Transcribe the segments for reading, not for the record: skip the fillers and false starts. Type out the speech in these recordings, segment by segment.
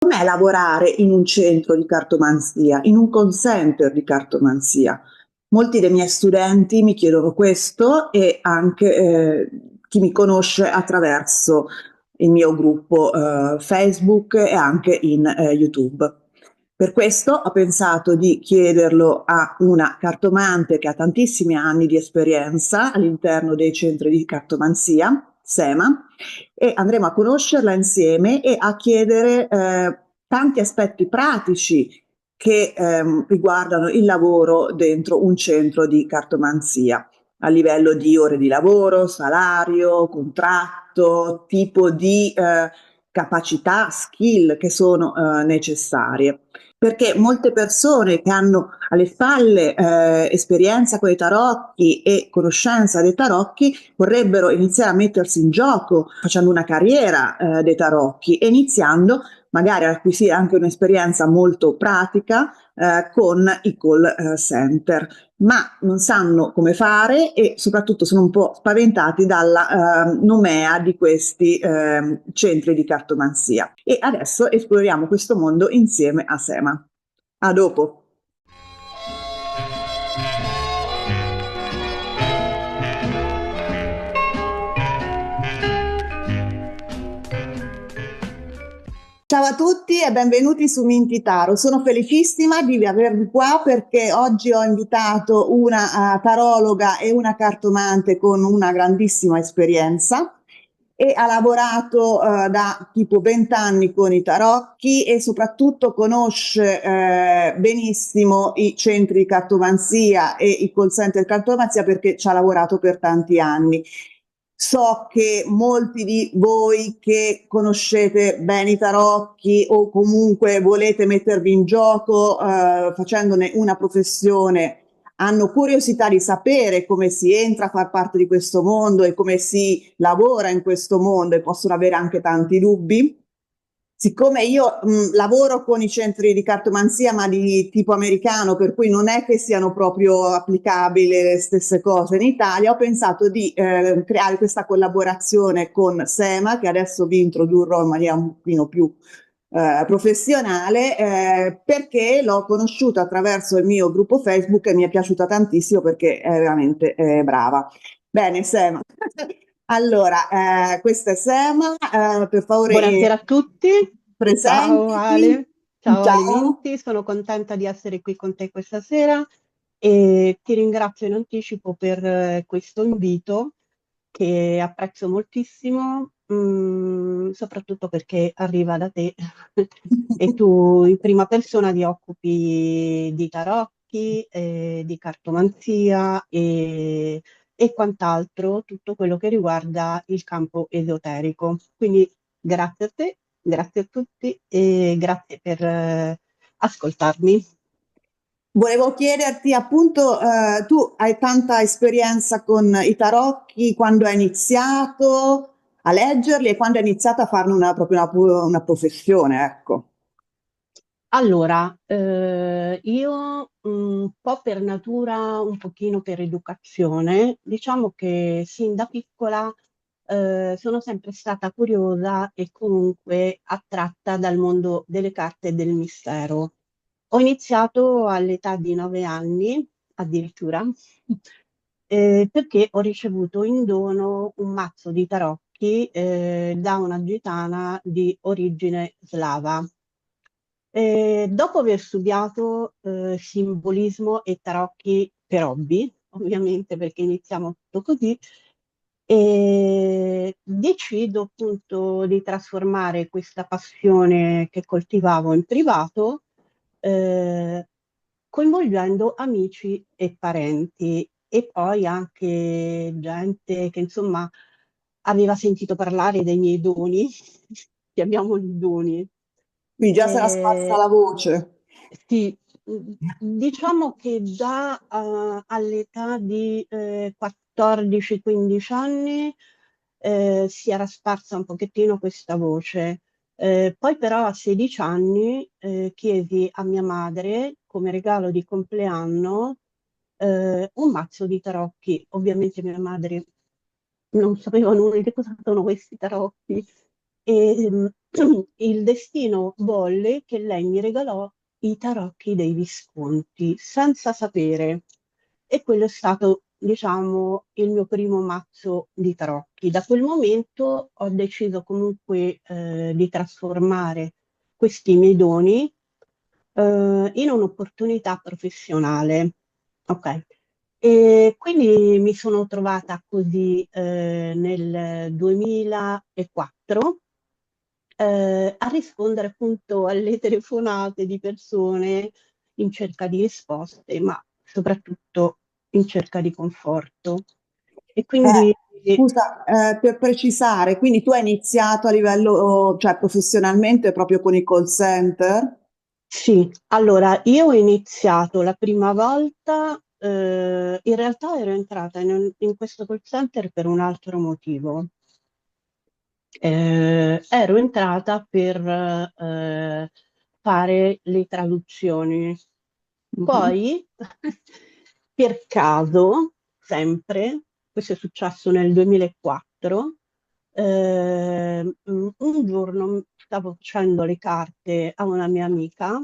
Com'è lavorare in un centro di cartomanzia, in un call center di cartomanzia? Molti dei miei studenti mi chiedono questo e anche chi mi conosce attraverso il mio gruppo Facebook e anche in YouTube. Per questo ho pensato di chiederlo a una cartomante che ha tantissimi anni di esperienza all'interno dei centri di cartomanzia, SEMA, e andremo a conoscerla insieme e a chiedere tanti aspetti pratici che riguardano il lavoro dentro un centro di cartomanzia a livello di ore di lavoro, salario, contratto, tipo di capacità, skill che sono necessarie. Perché molte persone che hanno alle spalle esperienza con i tarocchi e conoscenza dei tarocchi vorrebbero iniziare a mettersi in gioco facendo una carriera dei tarocchi e iniziando magari ad acquisire anche un'esperienza molto pratica con i call center, ma non sanno come fare e soprattutto sono un po' spaventati dalla nomea di questi centri di cartomanzia. E adesso esploriamo questo mondo insieme a Sema. A dopo. Ciao a tutti e benvenuti su Minty Taro. Sono felicissima di avervi qua perché oggi ho invitato una tarologa e una cartomante con una grandissima esperienza e ha lavorato da tipo 20 anni con i tarocchi e soprattutto conosce benissimo i centri di cartomanzia e i call center di cartomanzia perché ci ha lavorato per tanti anni. So che molti di voi che conoscete bene i tarocchi o comunque volete mettervi in gioco facendone una professione hanno curiosità di sapere come si entra a far parte di questo mondo e come si lavora in questo mondo e possono avere anche tanti dubbi. Siccome io lavoro con i centri di cartomanzia ma di tipo americano, per cui non è che siano proprio applicabili le stesse cose in Italia, ho pensato di creare questa collaborazione con SEMA, che adesso vi introdurrò in maniera un pochino più professionale, perché l'ho conosciuta attraverso il mio gruppo Facebook e mi è piaciuta tantissimo perché è veramente brava. Bene, Sema. Allora, questa è Sema, per favore Buonasera a tutti, ciao presentati. Ale, ciao Ale Ciao. Minti, sono contenta di essere qui con te questa sera e ti ringrazio in anticipo per questo invito che apprezzo moltissimo, soprattutto perché arriva da te e tu in prima persona ti occupi di tarocchi, di cartomanzia e quant'altro, tutto quello che riguarda il campo esoterico. Quindi grazie a te, grazie a tutti e grazie per ascoltarmi. Volevo chiederti appunto, tu hai tanta esperienza con i tarocchi, quando hai iniziato a leggerli e quando hai iniziato a farne proprio una professione, ecco. Allora, io un po' per natura, un pochino per educazione, diciamo che sin da piccola sono sempre stata curiosa e comunque attratta dal mondo delle carte e del mistero. Ho iniziato all'età di 9 anni, addirittura, perché ho ricevuto in dono un mazzo di tarocchi da una gitana di origine slava. Dopo aver studiato simbolismo e tarocchi per hobby, ovviamente perché iniziamo tutto così, e decido appunto di trasformare questa passione che coltivavo in privato, eh, coinvolgendo amici e parenti e poi anche gente che insomma aveva sentito parlare dei miei doni, chiamiamoli doni. Quindi già se era sparsa Eh, la voce. sì, diciamo che già all'età di 14-15 anni si era sparsa un pochettino questa voce. Poi però a 16 anni chiesi a mia madre come regalo di compleanno un mazzo di tarocchi. Ovviamente mia madre non sapeva nulla di cosa sono questi tarocchi e il destino volle che lei mi regalò i tarocchi dei Visconti, senza sapere. E quello è stato, diciamo, il mio primo mazzo di tarocchi. Da quel momento ho deciso comunque di trasformare questi miei doni in un'opportunità professionale. Ok. E quindi mi sono trovata così nel 2004 a rispondere appunto alle telefonate di persone in cerca di risposte, ma soprattutto in cerca di conforto. E quindi Scusa, per precisare, quindi tu hai iniziato a livello, cioè professionalmente proprio con i call center? sì, allora io ho iniziato la prima volta, in realtà ero entrata in questo call center per un altro motivo. Ero entrata per fare le traduzioni. Mhm. Poi, per caso, sempre, questo è successo nel 2004, un giorno stavo facendo le carte a una mia amica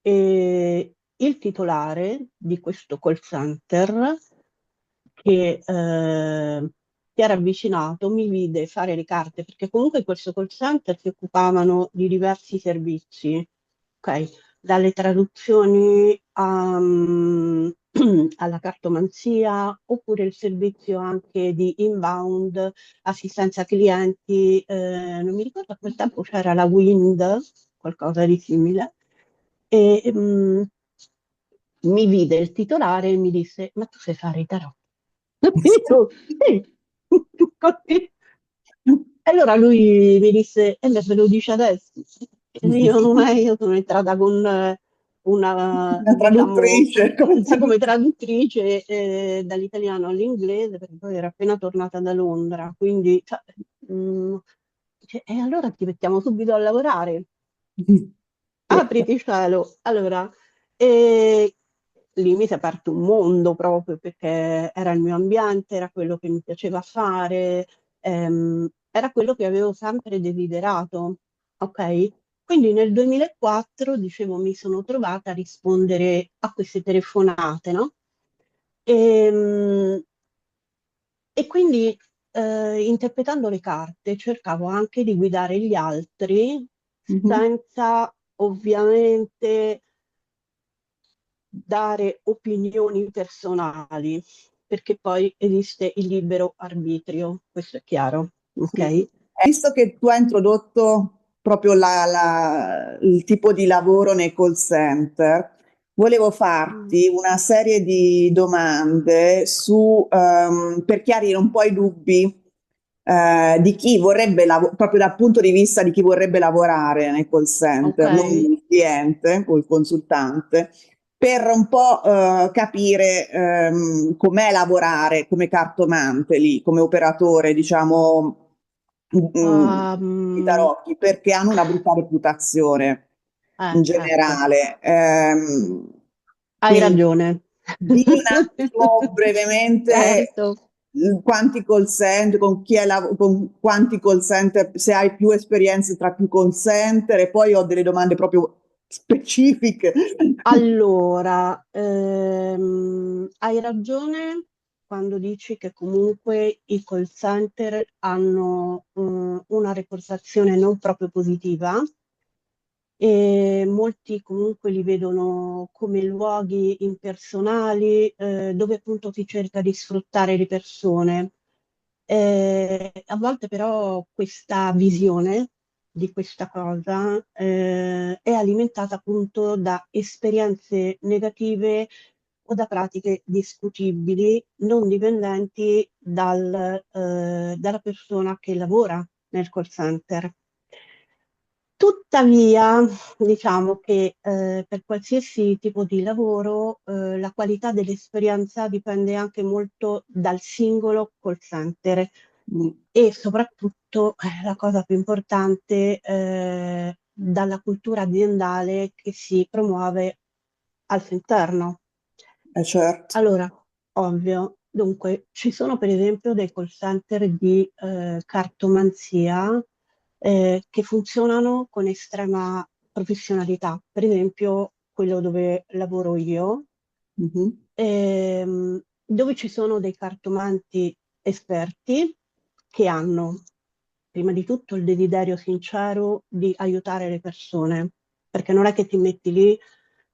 e il titolare di questo call center che si era avvicinato, mi vide fare le carte, perché comunque in questo call center si occupavano di diversi servizi, ok? Dalle traduzioni alla cartomanzia, oppure il servizio anche di inbound, assistenza clienti, non mi ricordo a quel tempo c'era la Wind, qualcosa di simile, e mi vide il titolare e mi disse, ma tu sai fare i tarocchi? Io, sì, così. E allora lui mi disse, e me lo dice adesso. E io, non è, io sono entrata con una, Una diciamo, traduttrice, come si come dice? traduttrice dall'italiano all'inglese, perché poi ero appena tornata da Londra, quindi, cioè, mm, e allora ti mettiamo subito a lavorare. Apriti cielo. Allora, e lì mi si è aperto un mondo proprio perché era il mio ambiente, era quello che mi piaceva fare, era quello che avevo sempre desiderato, ok? Quindi nel 2004, dicevo, mi sono trovata a rispondere a queste telefonate, no? E, e quindi interpretando le carte cercavo anche di guidare gli altri Mhm. senza ovviamente dare opinioni personali, perché poi esiste il libero arbitrio, questo è chiaro, Sì. ok? Visto che tu hai introdotto proprio il tipo di lavoro nei call center, volevo Mm. farti una serie di domande per chiarire un po' i dubbi di chi vorrebbe proprio dal punto di vista di chi vorrebbe lavorare nei call Ok? center, non il cliente o il consultante, per un po' capire com'è lavorare come cartomante lì, come operatore, diciamo, i Um, tarocchi, perché hanno una brutta reputazione in certo, generale. hai Quindi ragione. di un attimo brevemente Certo. quanti call center, con chi è con quanti call center, se hai più esperienze tra più call center e poi ho delle domande proprio specifiche. Allora, hai ragione quando dici che comunque i call center hanno una reputazione non proprio positiva e molti comunque li vedono come luoghi impersonali dove appunto si cerca di sfruttare le persone. A volte però questa visione di questa cosa è alimentata appunto da esperienze negative o da pratiche discutibili, non dipendenti dalla persona che lavora nel call center. Tuttavia, diciamo che per qualsiasi tipo di lavoro la qualità dell'esperienza dipende anche molto dal singolo call center e soprattutto, la cosa più importante, dalla cultura aziendale che si promuove al suo interno. Certo. Allora, ovvio, dunque, ci sono per esempio dei call center di cartomanzia che funzionano con estrema professionalità. Per esempio, quello dove lavoro io, Mhm. dove ci sono dei cartomanti esperti che hanno, prima di tutto, il desiderio sincero di aiutare le persone, perché non è che ti metti lì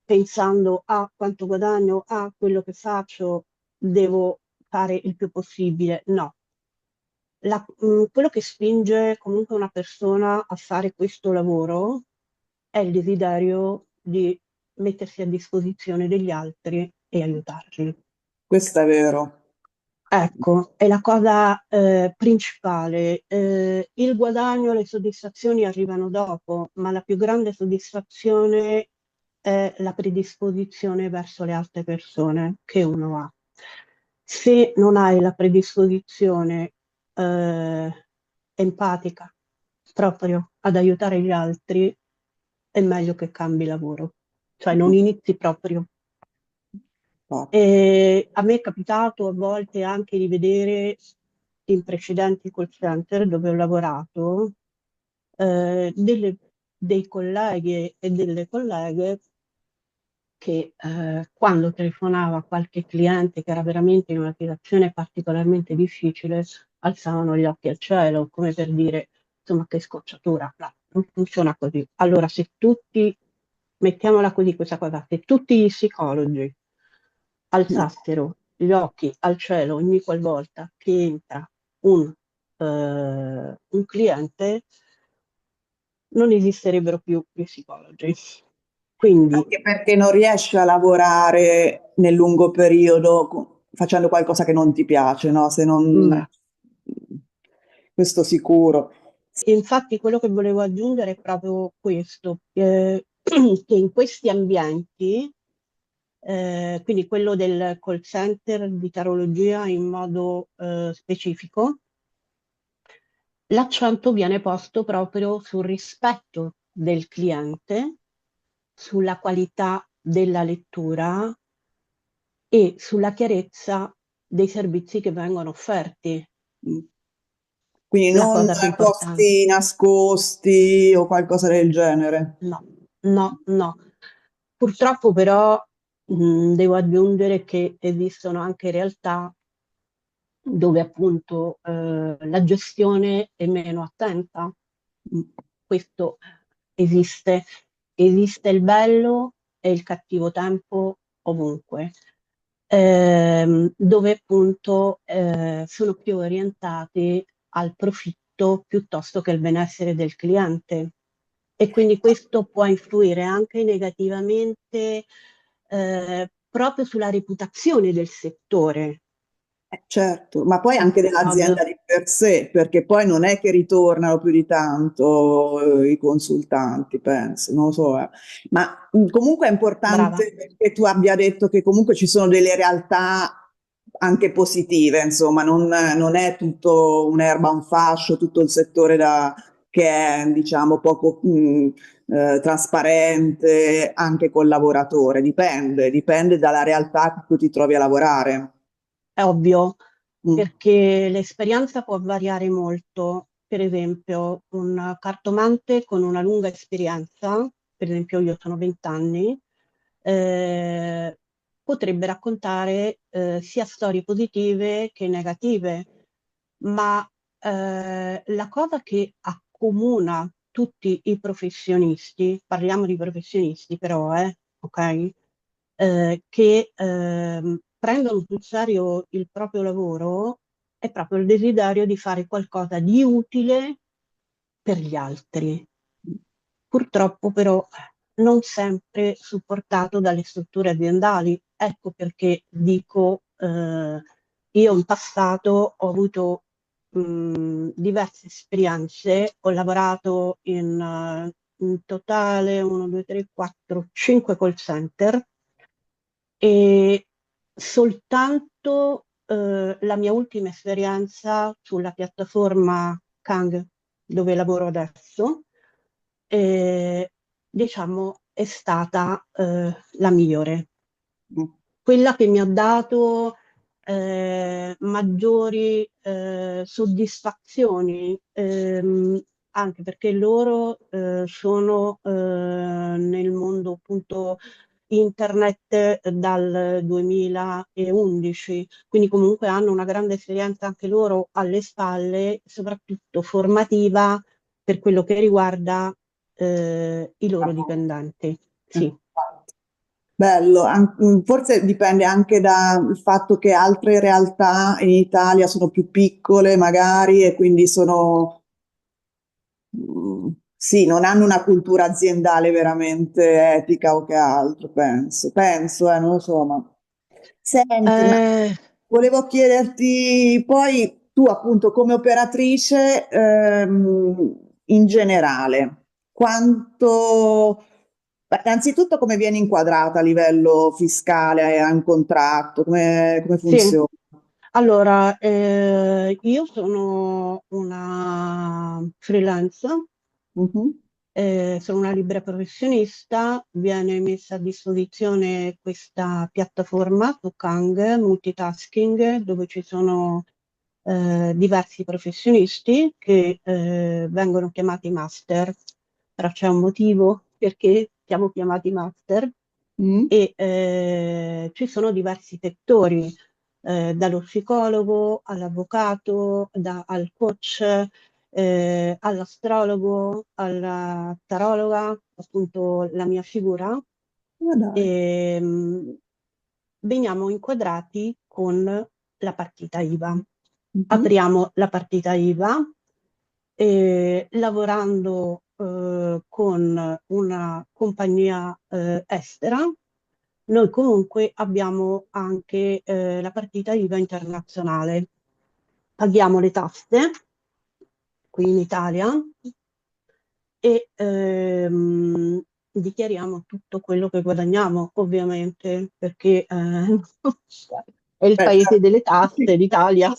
pensando a quanto guadagno, a quello che faccio, devo fare il più possibile. No, quello che spinge comunque una persona a fare questo lavoro è il desiderio di mettersi a disposizione degli altri e aiutarli. Questo è vero. Ecco, è la cosa principale. Il guadagno, le soddisfazioni arrivano dopo, ma la più grande soddisfazione è la predisposizione verso le altre persone che uno ha. Se non hai la predisposizione empatica proprio ad aiutare gli altri, è meglio che cambi lavoro, cioè non inizi proprio. Infatti. E a me è capitato a volte anche di vedere in precedenti call center dove ho lavorato dei colleghi e delle colleghe che quando telefonava a qualche cliente che era veramente in una situazione particolarmente difficile, alzavano gli occhi al cielo, come per dire, insomma, che scocciatura. No, non funziona così. Allora, se tutti, mettiamola così questa cosa, se tutti gli psicologi alzassero gli occhi al cielo ogni qualvolta che entra un cliente, non esisterebbero più gli psicologi. Quindi, Anche perché non riesci a lavorare nel lungo periodo facendo qualcosa che non ti piace, no? Se non... Questo sicuro. infatti, quello che volevo aggiungere è proprio questo, che in questi ambienti, quindi quello del call center di tarologia in modo specifico, l'accento viene posto proprio sul rispetto del cliente, sulla qualità della lettura e sulla chiarezza dei servizi che vengono offerti, Quindi la non cosa più importante. costi nascosti o qualcosa del genere. No, no, no. Purtroppo però devo aggiungere che esistono anche realtà dove appunto la gestione è meno attenta. Questo esiste, esiste il bello e il cattivo tempo ovunque, dove appunto sono più orientati al profitto piuttosto che al benessere del cliente. E quindi questo può influire anche negativamente proprio sulla reputazione del settore. Certo, ma poi In anche modo dell'azienda di per sé, perché poi non è che ritornano più di tanto i consultanti, penso, non lo so. Ma comunque è brava. importante che tu abbia detto che comunque ci sono delle realtà anche positive, insomma, non è tutto un'erba un fascio, tutto il settore che è, diciamo, poco trasparente anche col lavoratore, dipende dalla realtà in cui ti trovi a lavorare. È ovvio, Mm. perché l'esperienza può variare molto. Per esempio, un cartomante con una lunga esperienza, per esempio io sono 20 anni, eh, potrebbe raccontare sia storie positive che negative, ma la cosa che accomuna tutti i professionisti, parliamo di professionisti però, ok? Che prendono sul serio il proprio lavoro è proprio il desiderio di fare qualcosa di utile per gli altri. Purtroppo però non sempre supportato dalle strutture aziendali. Ecco perché dico, io in passato ho avuto diverse esperienze, ho lavorato in totale 1, 2, 3, 4, 5 call center e soltanto la mia ultima esperienza sulla piattaforma Kang, dove lavoro adesso, eh, diciamo, è stata la migliore, quella che mi ha dato maggiori soddisfazioni, anche perché loro sono nel mondo appunto internet dal 2011, quindi comunque hanno una grande esperienza anche loro alle spalle, soprattutto formativa per quello che riguarda i loro dipendenti. Sì. Bello, forse dipende anche dal fatto che altre realtà in Italia sono più piccole magari e quindi sono, sì, non hanno una cultura aziendale veramente etica o che altro, penso, non lo so, ma senti, ma Eh, volevo chiederti poi tu appunto come operatrice in generale, quanto, beh, innanzitutto come viene inquadrata a livello fiscale, hai un contratto, come sì, funziona? allora, io sono una freelance, Mhm. sono una libera professionista, viene messa a disposizione questa piattaforma Tokang Multitasking dove ci sono diversi professionisti che vengono chiamati master, però c'è un motivo perché siamo chiamati master Mm. e ci sono diversi settori, dallo psicologo all'avvocato, al coach, all'astrologo, alla tarologa, appunto la mia figura, Ma dai. e veniamo inquadrati con la partita IVA. Mhm. Apriamo la partita IVA e lavorando con una compagnia estera, noi comunque abbiamo anche la partita IVA internazionale. Paghiamo le tasse qui in Italia e dichiariamo tutto quello che guadagniamo, ovviamente, perché è il paese Certo. delle tasse, l'Italia.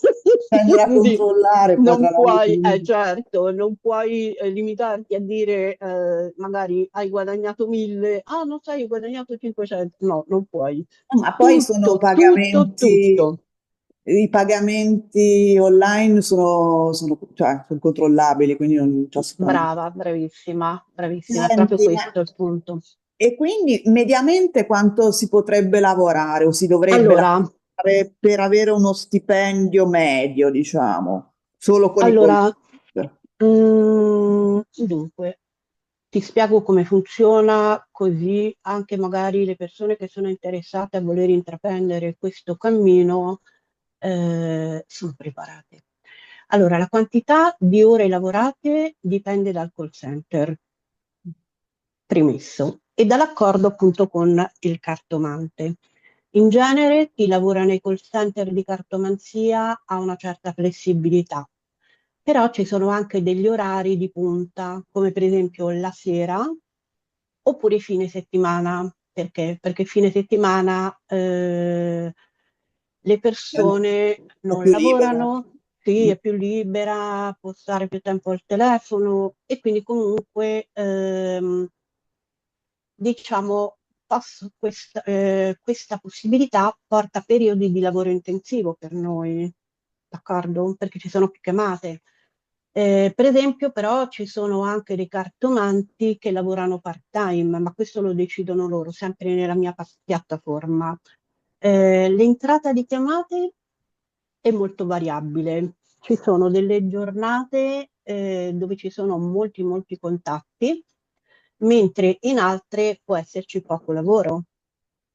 Tendono a Quindi controllare poi non tra puoi, l'altro. certo, non puoi limitarti a dire magari hai guadagnato 1000, ah no sai, hai guadagnato 500, no, non puoi. Ma poi sono Tutto, tutto, pagamenti, tutto. i pagamenti online cioè, sono controllabili, quindi non c'è assolutamente. Brava, bravissima, bravissima, è proprio Senti, questo il punto. e quindi mediamente quanto si potrebbe lavorare o si dovrebbe Allora, lavorare per avere uno stipendio medio, diciamo, solo con i allora, computer? dunque, ti spiego come funziona, così anche magari le persone che sono interessate a voler intraprendere questo cammino sono preparate. Allora, la quantità di ore lavorate dipende dal call center, premesso, e dall'accordo appunto con il cartomante. In genere chi lavora nei call center di cartomanzia ha una certa flessibilità, però ci sono anche degli orari di punta, come per esempio la sera oppure fine settimana. Perché? Perché fine settimana le È un persone po' non più libera. lavorano, sì, è più libera, può stare più tempo al telefono e quindi comunque diciamo, questa possibilità porta a periodi di lavoro intensivo per noi, d'accordo? Perché ci sono più chiamate. Per esempio, però, ci sono anche dei cartomanti che lavorano part-time, ma questo lo decidono loro, sempre nella mia piattaforma. L'entrata di chiamate è molto variabile. Ci sono delle giornate dove ci sono molti, molti contatti, mentre in altre può esserci poco lavoro.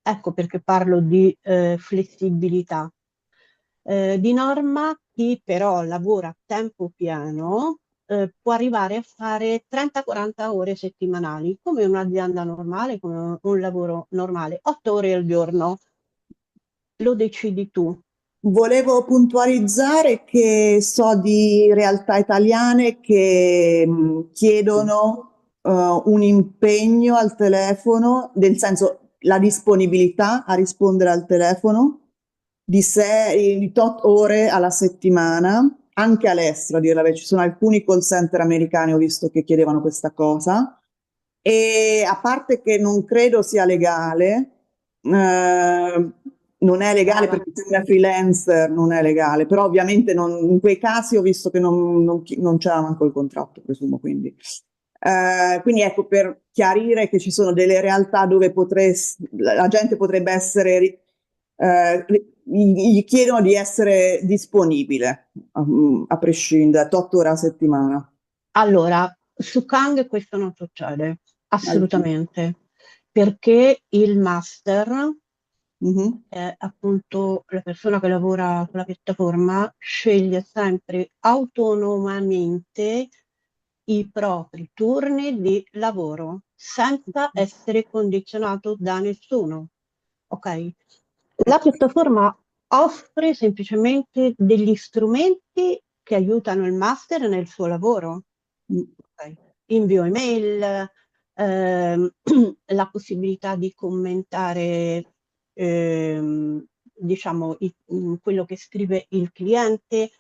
Ecco perché parlo di flessibilità. Di norma, chi però lavora a tempo pieno può arrivare a fare 30-40 ore settimanali, come un'azienda normale, come un lavoro normale, 8 ore al giorno. Lo decidi tu. Volevo puntualizzare che so di realtà italiane che chiedono un impegno al telefono, nel senso la disponibilità a rispondere al telefono di tot ore alla settimana, anche all'estero, a dire la verità. Ci sono alcuni call center americani, ho visto che chiedevano questa cosa, e a parte che non credo sia legale, non è legale brava. perché se una freelancer non è legale, però ovviamente in quei casi ho visto che non c'era manco il contratto, presumo, quindi ecco, per chiarire che ci sono delle realtà dove la gente potrebbe essere, gli chiedono di essere disponibile, a prescindere, 8 ore a settimana. Allora, su Kang questo non succede, Almeno. assolutamente, perché il master, Mhm. appunto la persona che lavora sulla piattaforma, sceglie sempre autonomamente i propri turni di lavoro, senza essere condizionato da nessuno. Ok? La piattaforma offre semplicemente degli strumenti che aiutano il master nel suo lavoro. Ok? Invio email, ehm, la possibilità di commentare, diciamo, quello che scrive il cliente,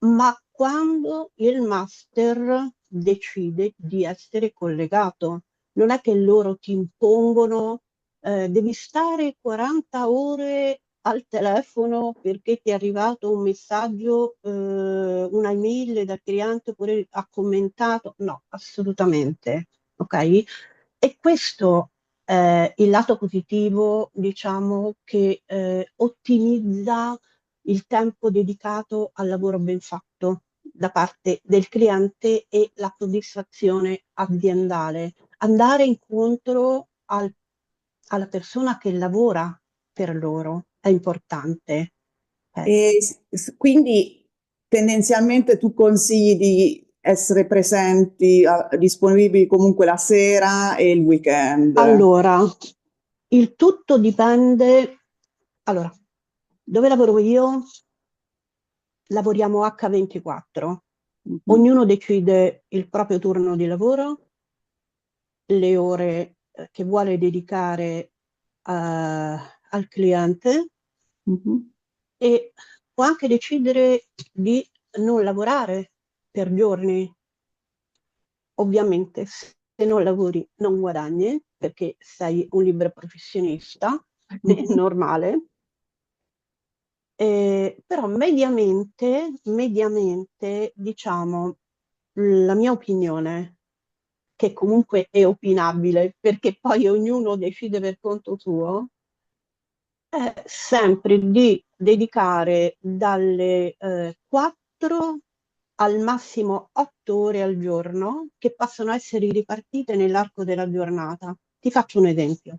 ma quando il master decide di essere collegato, non è che loro ti impongono, devi stare 40 ore al telefono perché ti è arrivato un messaggio, una email dal cliente oppure ha commentato. No, assolutamente. Ok? E questo è il lato positivo, diciamo, che ottimizza il tempo dedicato al lavoro ben fatto da parte del cliente e la soddisfazione aziendale. Andare incontro alla persona che lavora per loro è importante. E quindi tendenzialmente tu consigli di essere presenti, disponibili comunque la sera e il weekend. Allora, il tutto dipende. Allora, dove lavoro io? Lavoriamo H24. Mhm, Ognuno decide il proprio turno di lavoro, le ore che vuole dedicare al cliente mhm. e può anche decidere di non lavorare per giorni. Ovviamente, se non lavori non guadagni perché sei un libero professionista, è Mhm. normale. Però mediamente, diciamo, la mia opinione, che comunque è opinabile perché poi ognuno decide per conto suo, è sempre di dedicare dalle 4 al massimo 8 ore al giorno che possono essere ripartite nell'arco della giornata. Ti faccio un esempio.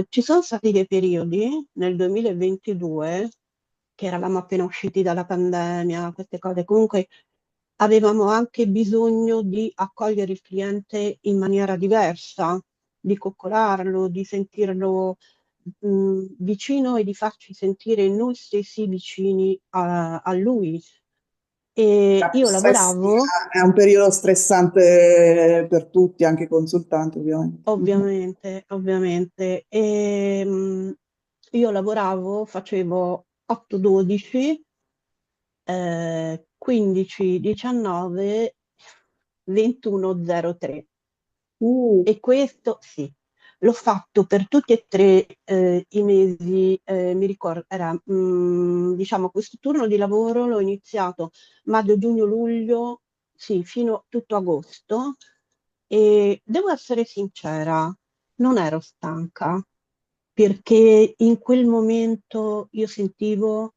Ci sono stati dei periodi nel 2022 che eravamo appena usciti dalla pandemia, queste cose. Comunque avevamo anche bisogno di accogliere il cliente in maniera diversa, di coccolarlo, di sentirlo vicino e di farci sentire noi stessi vicini a lui. E io lavoravo, È un periodo stressante per tutti, anche i consultanti, ovviamente. Mhm. ovviamente, io lavoravo, facevo 8-12, 15-19, 21-03. Uh, E questo sì, l'ho fatto per tutti e tre i mesi, mi ricordo, era diciamo questo turno di lavoro l'ho iniziato maggio, giugno, luglio, sì, fino a tutto agosto e devo essere sincera, non ero stanca perché in quel momento io sentivo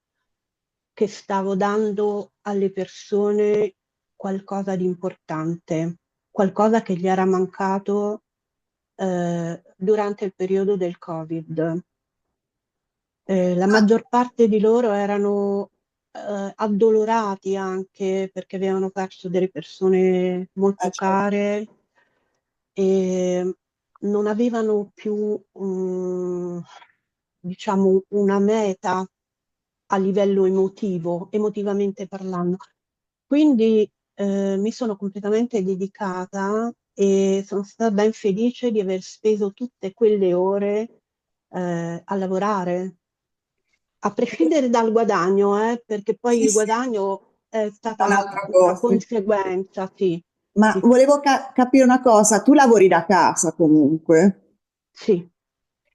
che stavo dando alle persone qualcosa di importante, qualcosa che gli era mancato durante il periodo del Covid. La maggior parte di loro erano addolorati anche perché avevano perso delle persone molto certo. care e non avevano più, diciamo, una meta a livello emotivo, emotivamente parlando. Quindi mi sono completamente dedicata e sono stata ben felice di aver speso tutte quelle ore a lavorare, a prescindere dal guadagno, perché poi Sì, il sì, guadagno è è stata un'altra una cosa. conseguenza, sì, Ma sì, volevo capire una cosa, tu lavori da casa comunque? sì.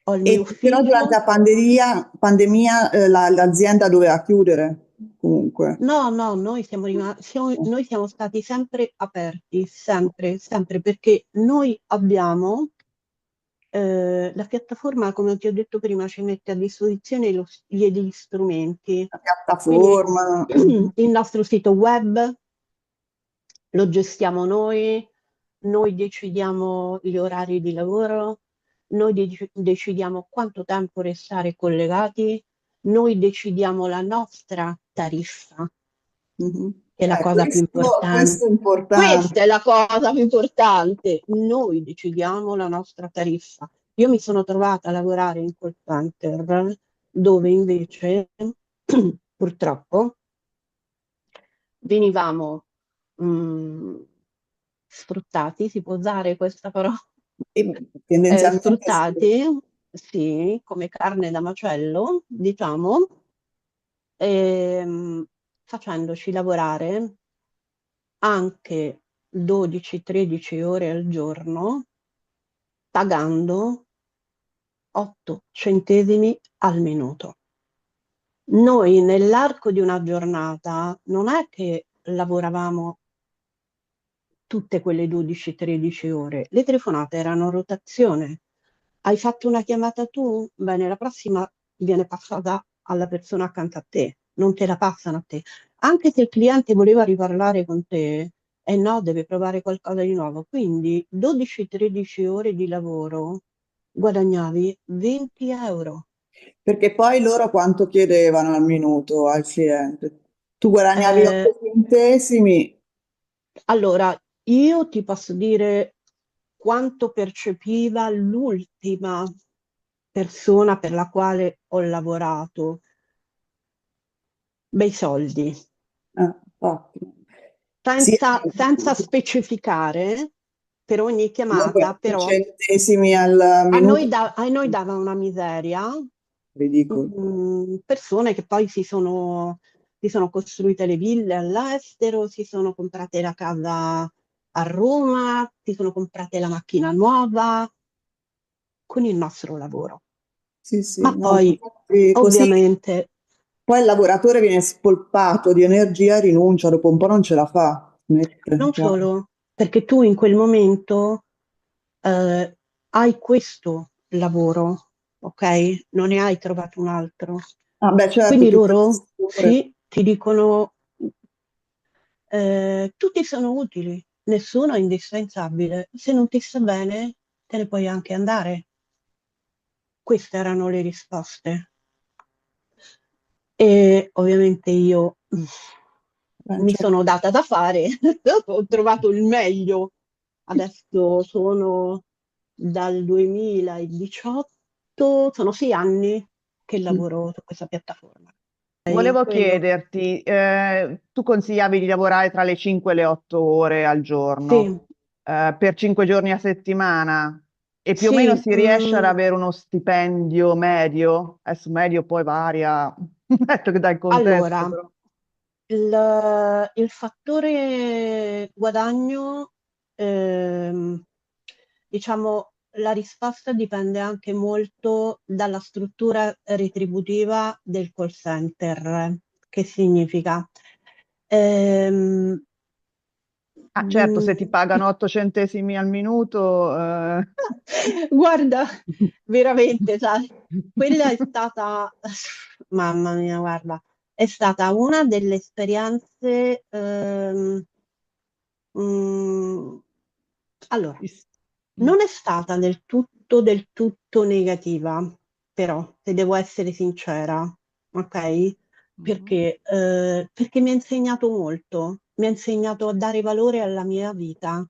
ho il mio E però durante ufficio. la pandemia, l'azienda doveva chiudere comunque. No, no, noi siamo stati sempre aperti, sempre, sempre, perché noi abbiamo, la piattaforma, come ti ho detto prima, ci mette a disposizione gli strumenti. La Quindi piattaforma. il nostro sito web lo gestiamo noi decidiamo gli orari di lavoro, noi decidiamo quanto tempo restare collegati, noi decidiamo la nostra tariffa, Mhm. che è la cosa più Questo importante. è importante. Questa è la cosa più importante. Noi decidiamo la nostra tariffa. Io mi sono trovata a lavorare in call center dove invece purtroppo venivamo mh, sfruttati, si può usare questa parola, E tendenzialmente sì. sfruttati, sì, come carne da macello, diciamo, facendoci lavorare anche 12-13 ore al giorno, pagando 8 centesimi al minuto. Noi nell'arco di una giornata non è che lavoravamo tutte quelle 12-13 ore, le telefonate erano a rotazione. Hai fatto una chiamata tu? Bene, la prossima viene passata alla persona accanto a te, non te la passano a te. Anche se il cliente voleva riparlare con te, e no, deve provare qualcosa di nuovo. Quindi 12-13 ore di lavoro guadagnavi 20 euro. Perché poi loro quanto chiedevano al minuto al cliente? Tu guadagnavi Eh, 8 centesimi. allora, io ti posso dire quanto percepiva l'ultima persona per la quale ho lavorato. Bei soldi, Ottimo. Sì, senza specificare per ogni comunque chiamata, 8 però centesimi al minuto. a noi dava una miseria. Ridicolo. Persone che poi si sono costruite le ville all'estero, si sono comprate la casa a Roma, si sono comprate la macchina nuova con il nostro lavoro. Sì, sì, Ma no, poi, infatti così ovviamente, poi il lavoratore viene spolpato di energia e rinuncia, dopo un po' non ce la fa. Smette, non chiaro. solo perché tu in quel momento hai questo lavoro, ok? Non ne hai trovato un altro. Ah, beh, certo, Quindi tutte loro queste ore. sì, ti dicono tutti sono utili, nessuno è indispensabile. Se non ti sta bene, te ne puoi anche andare. Queste erano le risposte. E ovviamente io mi Certo. sono data da fare, ho trovato il meglio. Adesso sono dal 2018, sono 6 anni che Mm. lavoro su questa piattaforma. Volevo Quello, chiederti, tu consigliavi di lavorare tra le 5 e le 8 ore al giorno, sì, per 5 giorni a settimana e più o meno sì, si riesce ad avere uno stipendio medio? Adesso medio poi varia, detto che dal contesto allora, però. il fattore guadagno, ehm, diciamo, la risposta dipende anche molto dalla struttura retributiva del call center. Che significa? Ehm, Ah, certo, se ti mm, pagano 8 centesimi al minuto, Guarda, veramente, sai, quella è stata, mamma mia, guarda, è stata una delle esperienze, mm, allora, non è stata del tutto negativa, però, se devo essere sincera, ok? Mhm. Perché mi ha insegnato molto, mi ha insegnato a dare valore alla mia vita.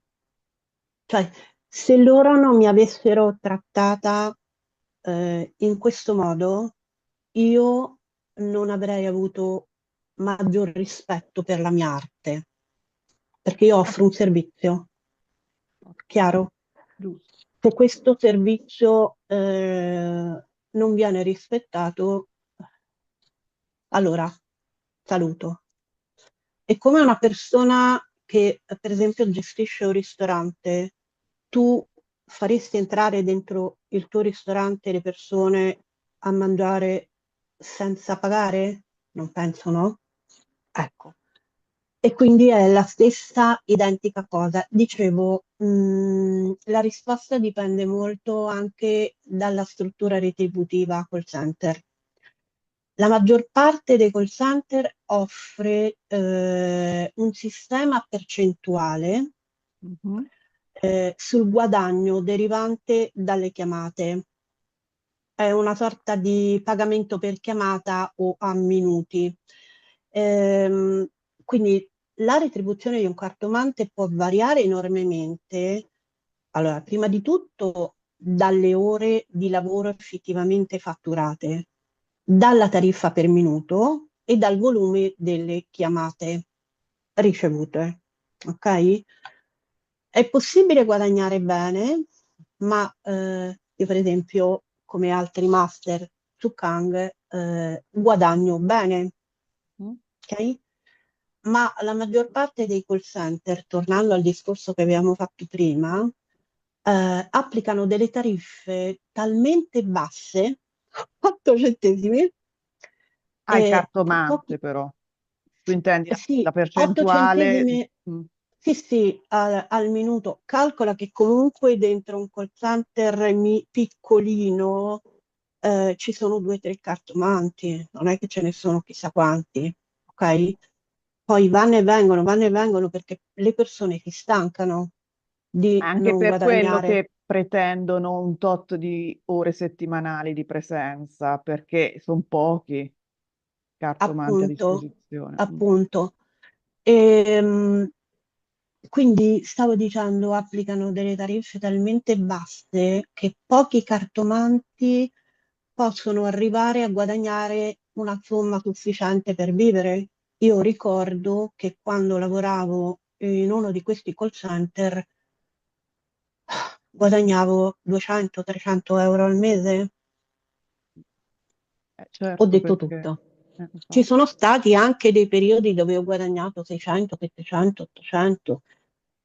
Cioè, se loro non mi avessero trattata in questo modo, io non avrei avuto maggior rispetto per la mia arte, perché io offro un servizio, chiaro? Giusto. Se questo servizio non viene rispettato, allora saluto. È come una persona che, per esempio, gestisce un ristorante, tu faresti entrare dentro il tuo ristorante le persone a mangiare senza pagare? Non penso, no? Ecco. E quindi è la stessa identica cosa. Dicevo, la risposta dipende molto anche dalla struttura retributiva call center. La maggior parte dei call center offre un sistema percentuale Mhm. sul guadagno derivante dalle chiamate. È una sorta di pagamento per chiamata o a minuti. Ehm, quindi la retribuzione di un cartomante può variare enormemente. Allora, prima di tutto dalle ore di lavoro effettivamente fatturate, dalla tariffa per minuto e dal volume delle chiamate ricevute. Ok? È possibile guadagnare bene, ma io per esempio, come altri master su Kang, guadagno bene, Mm. ok? Ma la maggior parte dei call center, tornando al discorso che abbiamo fatto prima, applicano delle tariffe talmente basse, 8 centesimi, Ah, il che cartomante pochi, però. Tu intendi sì, la 8 percentuale? centesimi, Mm. sì, sì, al minuto. Calcola che comunque dentro un call center piccolino ci sono 2 o 3 cartomanti, non è che ce ne sono chissà quanti, ok? Poi vanno e vengono perché le persone si stancano di Anche non per quello guadagnare. che pretendono un tot di ore settimanali di presenza, perché sono pochi cartomanti a Appunto, disposizione. Mm. appunto. Ehm, quindi stavo dicendo, applicano delle tariffe talmente basse che pochi cartomanti possono arrivare a guadagnare una somma sufficiente per vivere. Io ricordo che quando lavoravo in uno di questi call center guadagnavo 200-300 euro al mese. Ho Certo, detto perché tutto. Ci infatti. sono stati anche dei periodi dove ho guadagnato 600, 700, 800,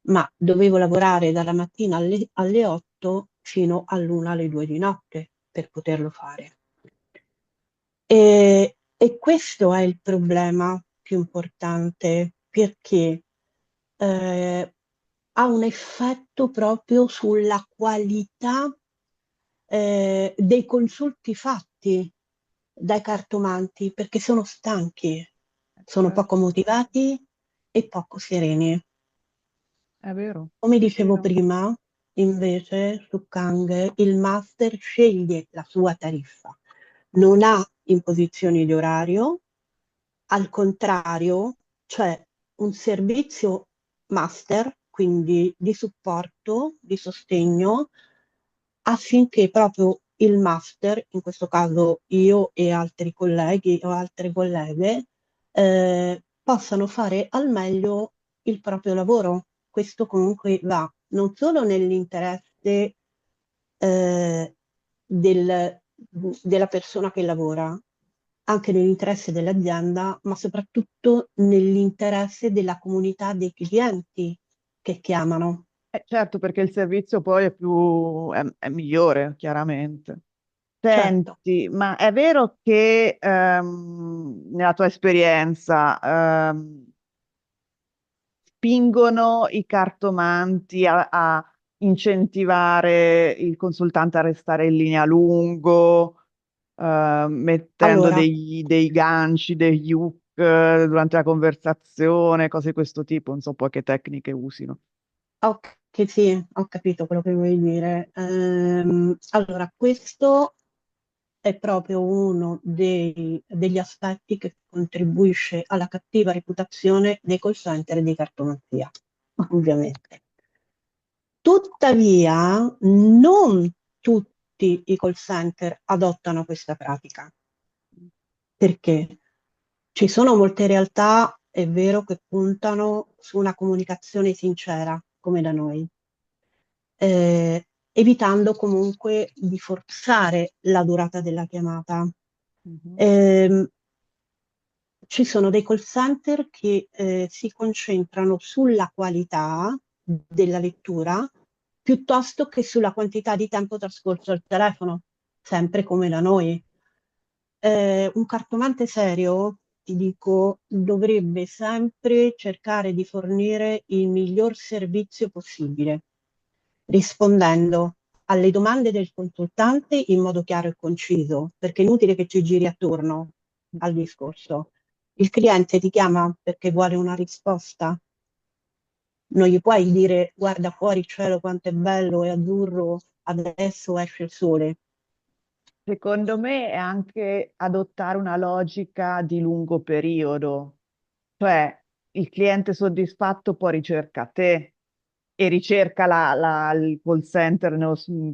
ma dovevo lavorare dalla mattina alle 8 fino all'1 alle 2 di notte per poterlo fare. E questo è il problema più importante perché eh, ha un effetto proprio sulla qualità dei consulti fatti dai cartomanti perché sono stanchi, sono poco Certo, motivati e poco sereni. è vero. Come Sì, sì, dicevo no. prima, invece, su Kang il master sceglie la sua tariffa, non ha imposizioni di orario, al contrario, c'è un servizio master, quindi di supporto, di sostegno, affinché proprio il master, in questo caso io e altri colleghi o altre colleghe, possano fare al meglio il proprio lavoro. Questo comunque va non solo nell'interesse eh, del- della persona che lavora, anche nell'interesse dell'azienda, ma soprattutto nell'interesse della comunità dei clienti che chiamano. Certo, perché il servizio poi è più, è migliore, chiaramente. Certo. Senti, ma è vero che nella tua esperienza spingono i cartomanti a incentivare il consultante a restare in linea a lungo, mettendo Allora, dei ganci, degli hook durante la conversazione, cose di questo tipo, non so poi che tecniche usino. ok, sì, ho capito quello che vuoi dire. Allora, questo è proprio uno degli aspetti che contribuisce alla cattiva reputazione dei call center e di cartomanzia, ovviamente. Tuttavia, non tutti i call center adottano questa pratica, perché ci sono molte realtà, è vero, che puntano su una comunicazione sincera, come da noi, evitando comunque di forzare la durata della chiamata. Mhm. Ehm, Ci sono dei call center che si concentrano sulla qualità della lettura piuttosto che sulla quantità di tempo trascorso al telefono, sempre come da noi. Un cartomante serio, ti dico, dovrebbe sempre cercare di fornire il miglior servizio possibile, rispondendo alle domande del consultante in modo chiaro e conciso, perché è inutile che ci giri attorno al discorso. Il cliente ti chiama perché vuole una risposta, non gli puoi dire guarda fuori il cielo quanto è bello, è azzurro, adesso esce il sole. Secondo me è anche adottare una logica di lungo periodo, cioè il cliente soddisfatto poi ricerca te e ricerca il call center,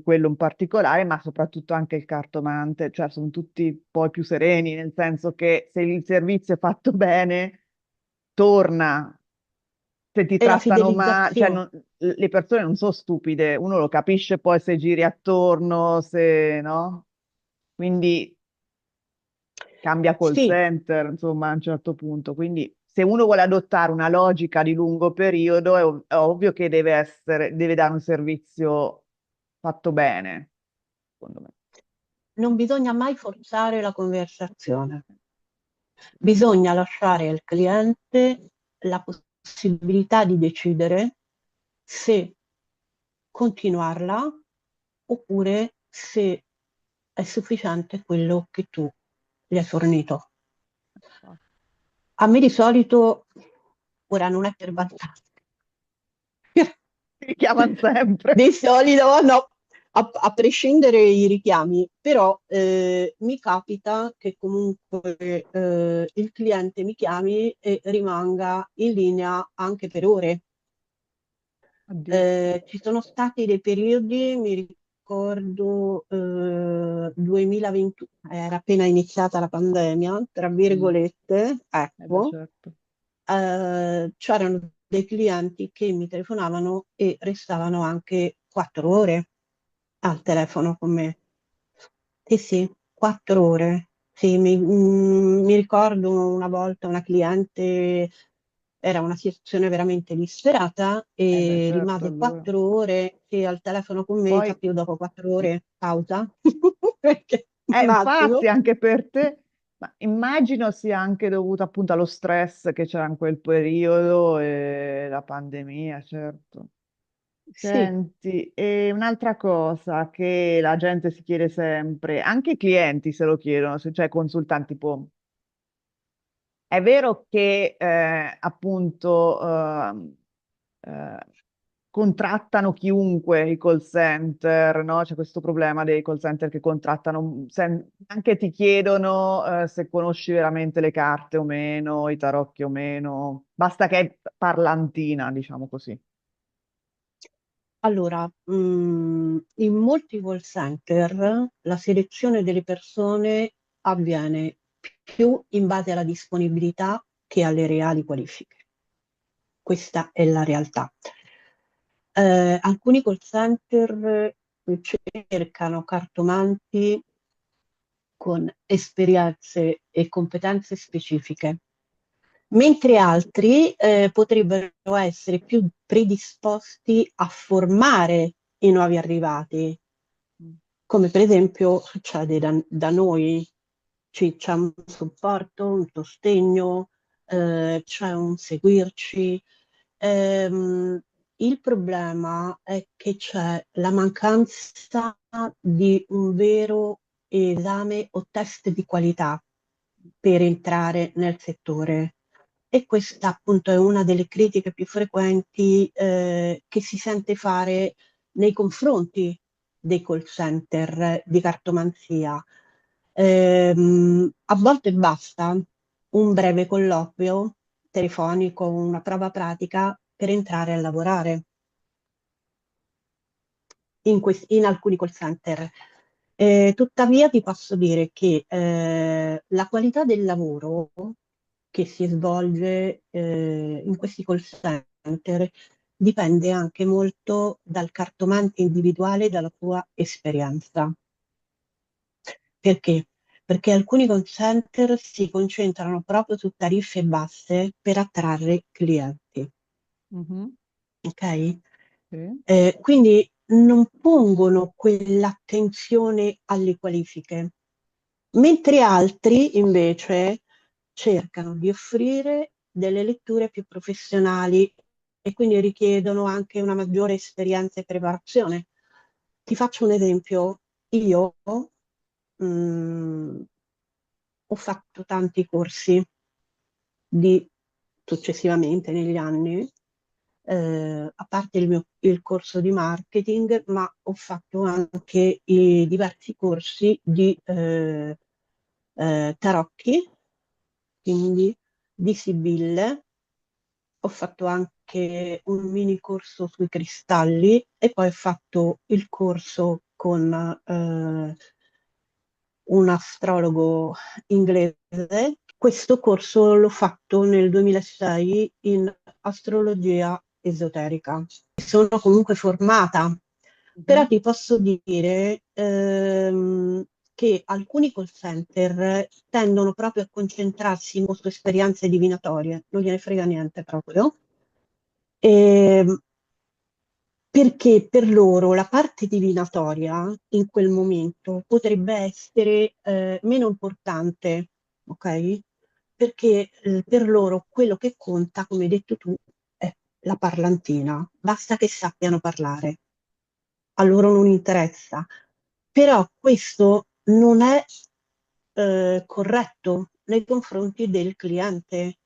quello in particolare, ma soprattutto anche il cartomante, cioè sono tutti poi più sereni, nel senso che se il servizio è fatto bene, torna. Se ti E la trattano male, cioè fidelizzazione. le persone non sono stupide, uno lo capisce poi se giri attorno, se no? Quindi cambia call Sì, center, insomma, a un certo punto. Quindi se uno vuole adottare una logica di lungo periodo, è ovvio che deve dare un servizio fatto bene, secondo me. non bisogna mai forzare la conversazione. Bisogna lasciare al cliente la possibilità di decidere se continuarla oppure se è sufficiente quello che tu gli hai fornito. A me di solito, ora non è per vantaggi, Mi chiamano sempre. di solito no, a prescindere i richiami, però mi capita che comunque il cliente mi chiami e rimanga in linea anche per ore. Oddio. Ci sono stati dei periodi, mi ricordo 2021, era appena iniziata la pandemia, tra Mm. virgolette, Beh, ecco, certo. c'erano dei clienti che mi telefonavano e restavano anche 4 ore al telefono con me. Sì, sì, 4 ore. Sì, mi ricordo una volta una cliente, era una situazione veramente disperata Beh, e certo, rimase allora. 4 ore sì, al telefono con me, Poi, infatti io dopo 4 ore pausa, perché un infatti, attimo. anche per te, ma immagino sia anche dovuto appunto allo stress che c'era in quel periodo e la pandemia, certo. Sì, Senti, e un'altra cosa che la gente si chiede sempre, anche i clienti se lo chiedono, cioè consultanti, tipo, è vero che appunto eh, contrattano chiunque i call center, no? C'è questo problema dei call center che contrattano, anche ti chiedono se conosci veramente le carte o meno, i tarocchi o meno, basta che è parlantina, diciamo così. allora, in molti call center la selezione delle persone avviene più in base alla disponibilità che alle reali qualifiche. Questa è la realtà. Alcuni call center cercano cartomanti con esperienze e competenze specifiche, mentre altri potrebbero essere più predisposti a formare i nuovi arrivati, come per esempio succede da noi, c'è un supporto, un sostegno, c'è un seguirci. Ehm, il problema è che c'è la mancanza di un vero esame o test di qualità per entrare nel settore. E questa appunto è una delle critiche più frequenti che si sente fare nei confronti dei call center di cartomanzia. A volte basta un breve colloquio telefonico, una prova pratica per entrare a lavorare in alcuni call center. Tuttavia ti posso dire che la qualità del lavoro che si svolge in questi call center dipende anche molto dal cartomante individuale e dalla sua esperienza. Perché? Perché alcuni call center si concentrano proprio su tariffe basse per attrarre clienti, Mhm, ok? sì. Quindi non pongono quell'attenzione alle qualifiche, mentre altri invece cercano di offrire delle letture più professionali e quindi richiedono anche una maggiore esperienza e preparazione. Ti faccio un esempio. Io mm, ho fatto tanti corsi di, successivamente negli anni, a parte il corso di marketing, ma ho fatto anche i diversi corsi di tarocchi, quindi di Sibille. Ho fatto anche un mini corso sui cristalli e poi ho fatto il corso con un astrologo inglese. Questo corso l'ho fatto nel 2006 in astrologia esoterica. Sono comunque formata, però Mhm. ti posso dire che alcuni call center tendono proprio a concentrarsi su esperienze divinatorie, non gliene frega niente proprio. E, perché per loro la parte divinatoria in quel momento potrebbe essere meno importante, ok? Perché per loro quello che conta, come hai detto tu, è la parlantina, basta che sappiano parlare, a loro non interessa. Però questo non è corretto nei confronti del cliente,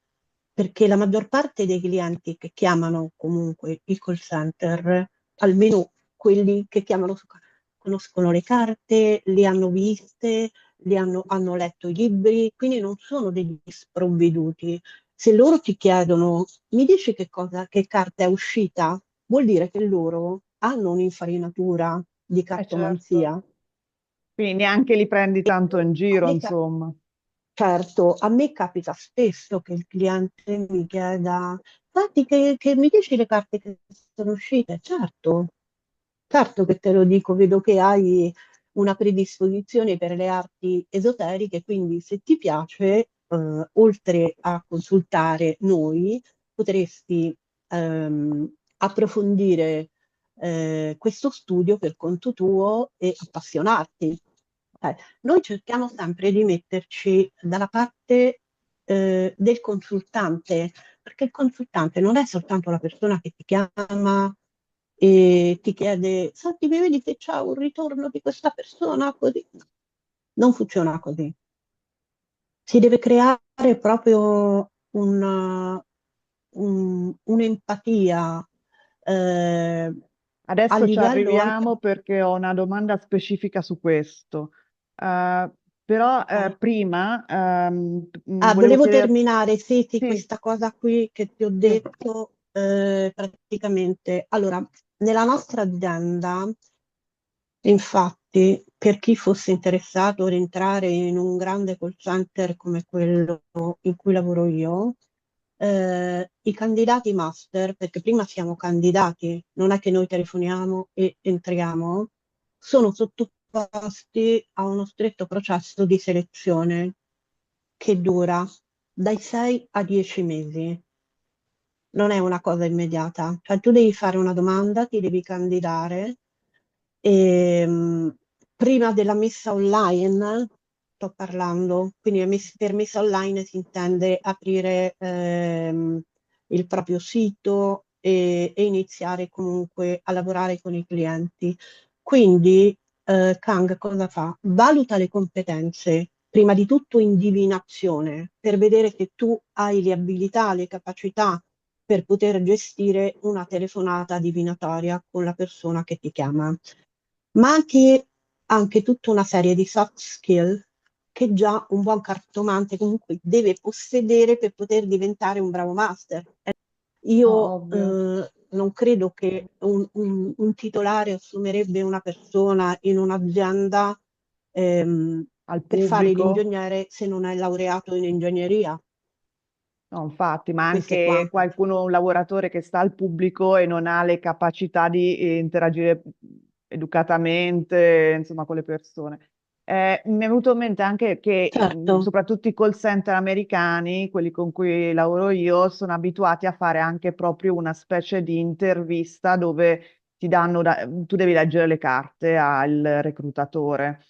perché la maggior parte dei clienti che chiamano comunque il call center, almeno quelli che chiamano, conoscono le carte, le hanno viste, hanno letto i libri, quindi non sono degli sprovveduti. Se loro ti chiedono, mi dici che carta è uscita? Vuol dire che loro hanno un'infarinatura di Certo. cartomanzia. Quindi neanche li prendi tanto in A giro, me insomma. Certo, a me capita spesso che il cliente mi chieda, senti, che mi dici le carte che sono uscite? Certo, certo che te lo dico, vedo che hai una predisposizione per le arti esoteriche, quindi se ti piace, oltre a consultare noi, potresti approfondire questo studio per conto tuo e appassionarti. Noi cerchiamo sempre di metterci dalla parte del consultante, perché il consultante non è soltanto la persona che ti chiama e ti chiede, senti, mi vedi se c'è un ritorno di questa persona? Così. Non funziona così. Si deve creare proprio un'empatia eh, a Adesso ci livello anche... arriviamo perché ho una domanda specifica su questo. Però prima volevo Volevo chiedere... terminare, sì, sì, Sì, questa cosa qui che ti ho sì. detto praticamente. Allora, nella nostra azienda, infatti, per chi fosse interessato ad entrare in un grande call center come quello in cui lavoro io, i candidati master, perché prima siamo candidati, non è che noi telefoniamo e entriamo, sono sottoposti a uno stretto processo di selezione che dura dai 6 a 10 mesi. Non è una cosa immediata, cioè tu devi fare una domanda, ti devi candidare e prima della messa online, sto parlando, quindi per messa online si intende aprire il proprio sito e iniziare comunque a lavorare con i clienti. Quindi Kang cosa fa? Valuta le competenze, prima di tutto in divinazione, per vedere se tu hai le abilità, le capacità per poter gestire una telefonata divinatoria con la persona che ti chiama, ma anche tutta una serie di soft skill che già un buon cartomante comunque deve possedere per poter diventare un bravo master. No, Io ovvio. non credo che un titolare assumerebbe una persona in un'azienda Al per fare pubblico. l'ingegnere se non è laureato in ingegneria. No, infatti, ma Queste anche qua. qualcuno, un lavoratore che sta al pubblico e non ha le capacità di interagire educatamente, insomma, con le persone. Mi è venuto in mente anche che Certo, soprattutto i call center americani, quelli con cui lavoro io, sono abituati a fare anche proprio una specie di intervista dove tu devi leggere le carte al reclutatore,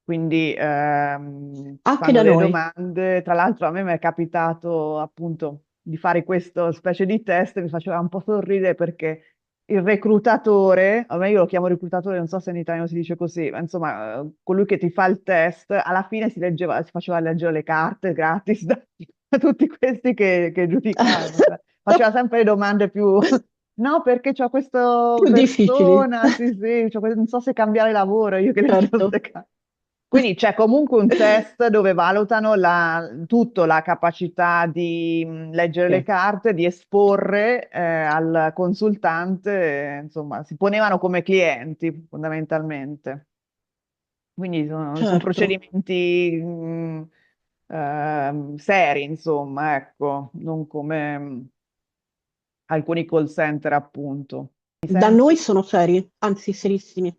quindi Anche fanno da le noi, domande. Tra l'altro a me mi è capitato appunto di fare questo specie di test, mi faceva un po' sorridere perché il reclutatore, a me io lo chiamo reclutatore, non so se in italiano si dice così, ma insomma, colui che ti fa il test, alla fine si faceva leggere le carte gratis da tutti questi che giudicavano. Cioè, faceva sempre le domande più... No, perché c'ho questa più difficili, persona, sì, sì, non so se cambiare lavoro, io che leggo certo, queste carte. Quindi c'è comunque un test dove valutano tutto, la capacità di leggere le sì, carte, di esporre al consultante, insomma, si ponevano come clienti fondamentalmente. Quindi sono certo. procedimenti seri, insomma, ecco, non come alcuni call center, appunto. Mi Da noi senti? sono seri, anzi serissimi.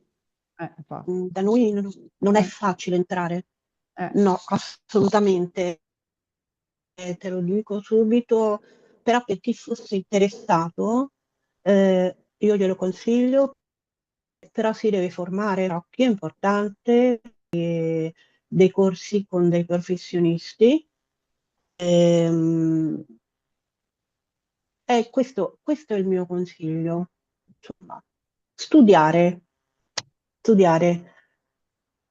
Infatti. Da noi non è Eh, facile entrare, eh. no, assolutamente. Te lo dico subito, però per chi fosse interessato, io glielo consiglio, però si deve formare, occhio, è importante, dei corsi con dei professionisti. Ehm, questo è il mio consiglio. Insomma, studiare, studiare.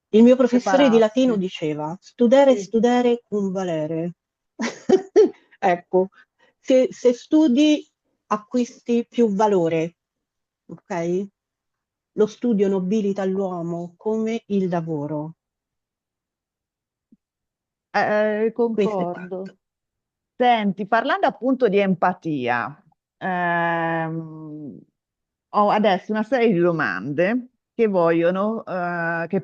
Il mio professore di latino Prepararsi. diceva, studere, Sì. studere cum valere. Ecco, se studi acquisti più valore, ok? Lo studio nobilita l'uomo come il lavoro. Questo è Concordo. tanto. Senti, parlando appunto di empatia, ho adesso una serie di domande che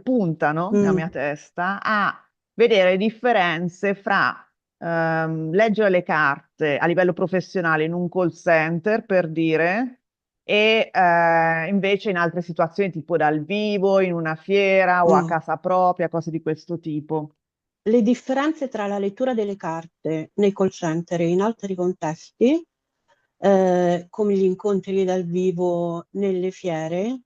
puntano nella Mm, mia testa a vedere le differenze fra leggere le carte a livello professionale in un call center, per dire, e invece in altre situazioni, tipo dal vivo, in una fiera o a mm. casa propria, cose di questo tipo. Le differenze tra la lettura delle carte nei call center e in altri contesti, come gli incontri dal vivo nelle fiere,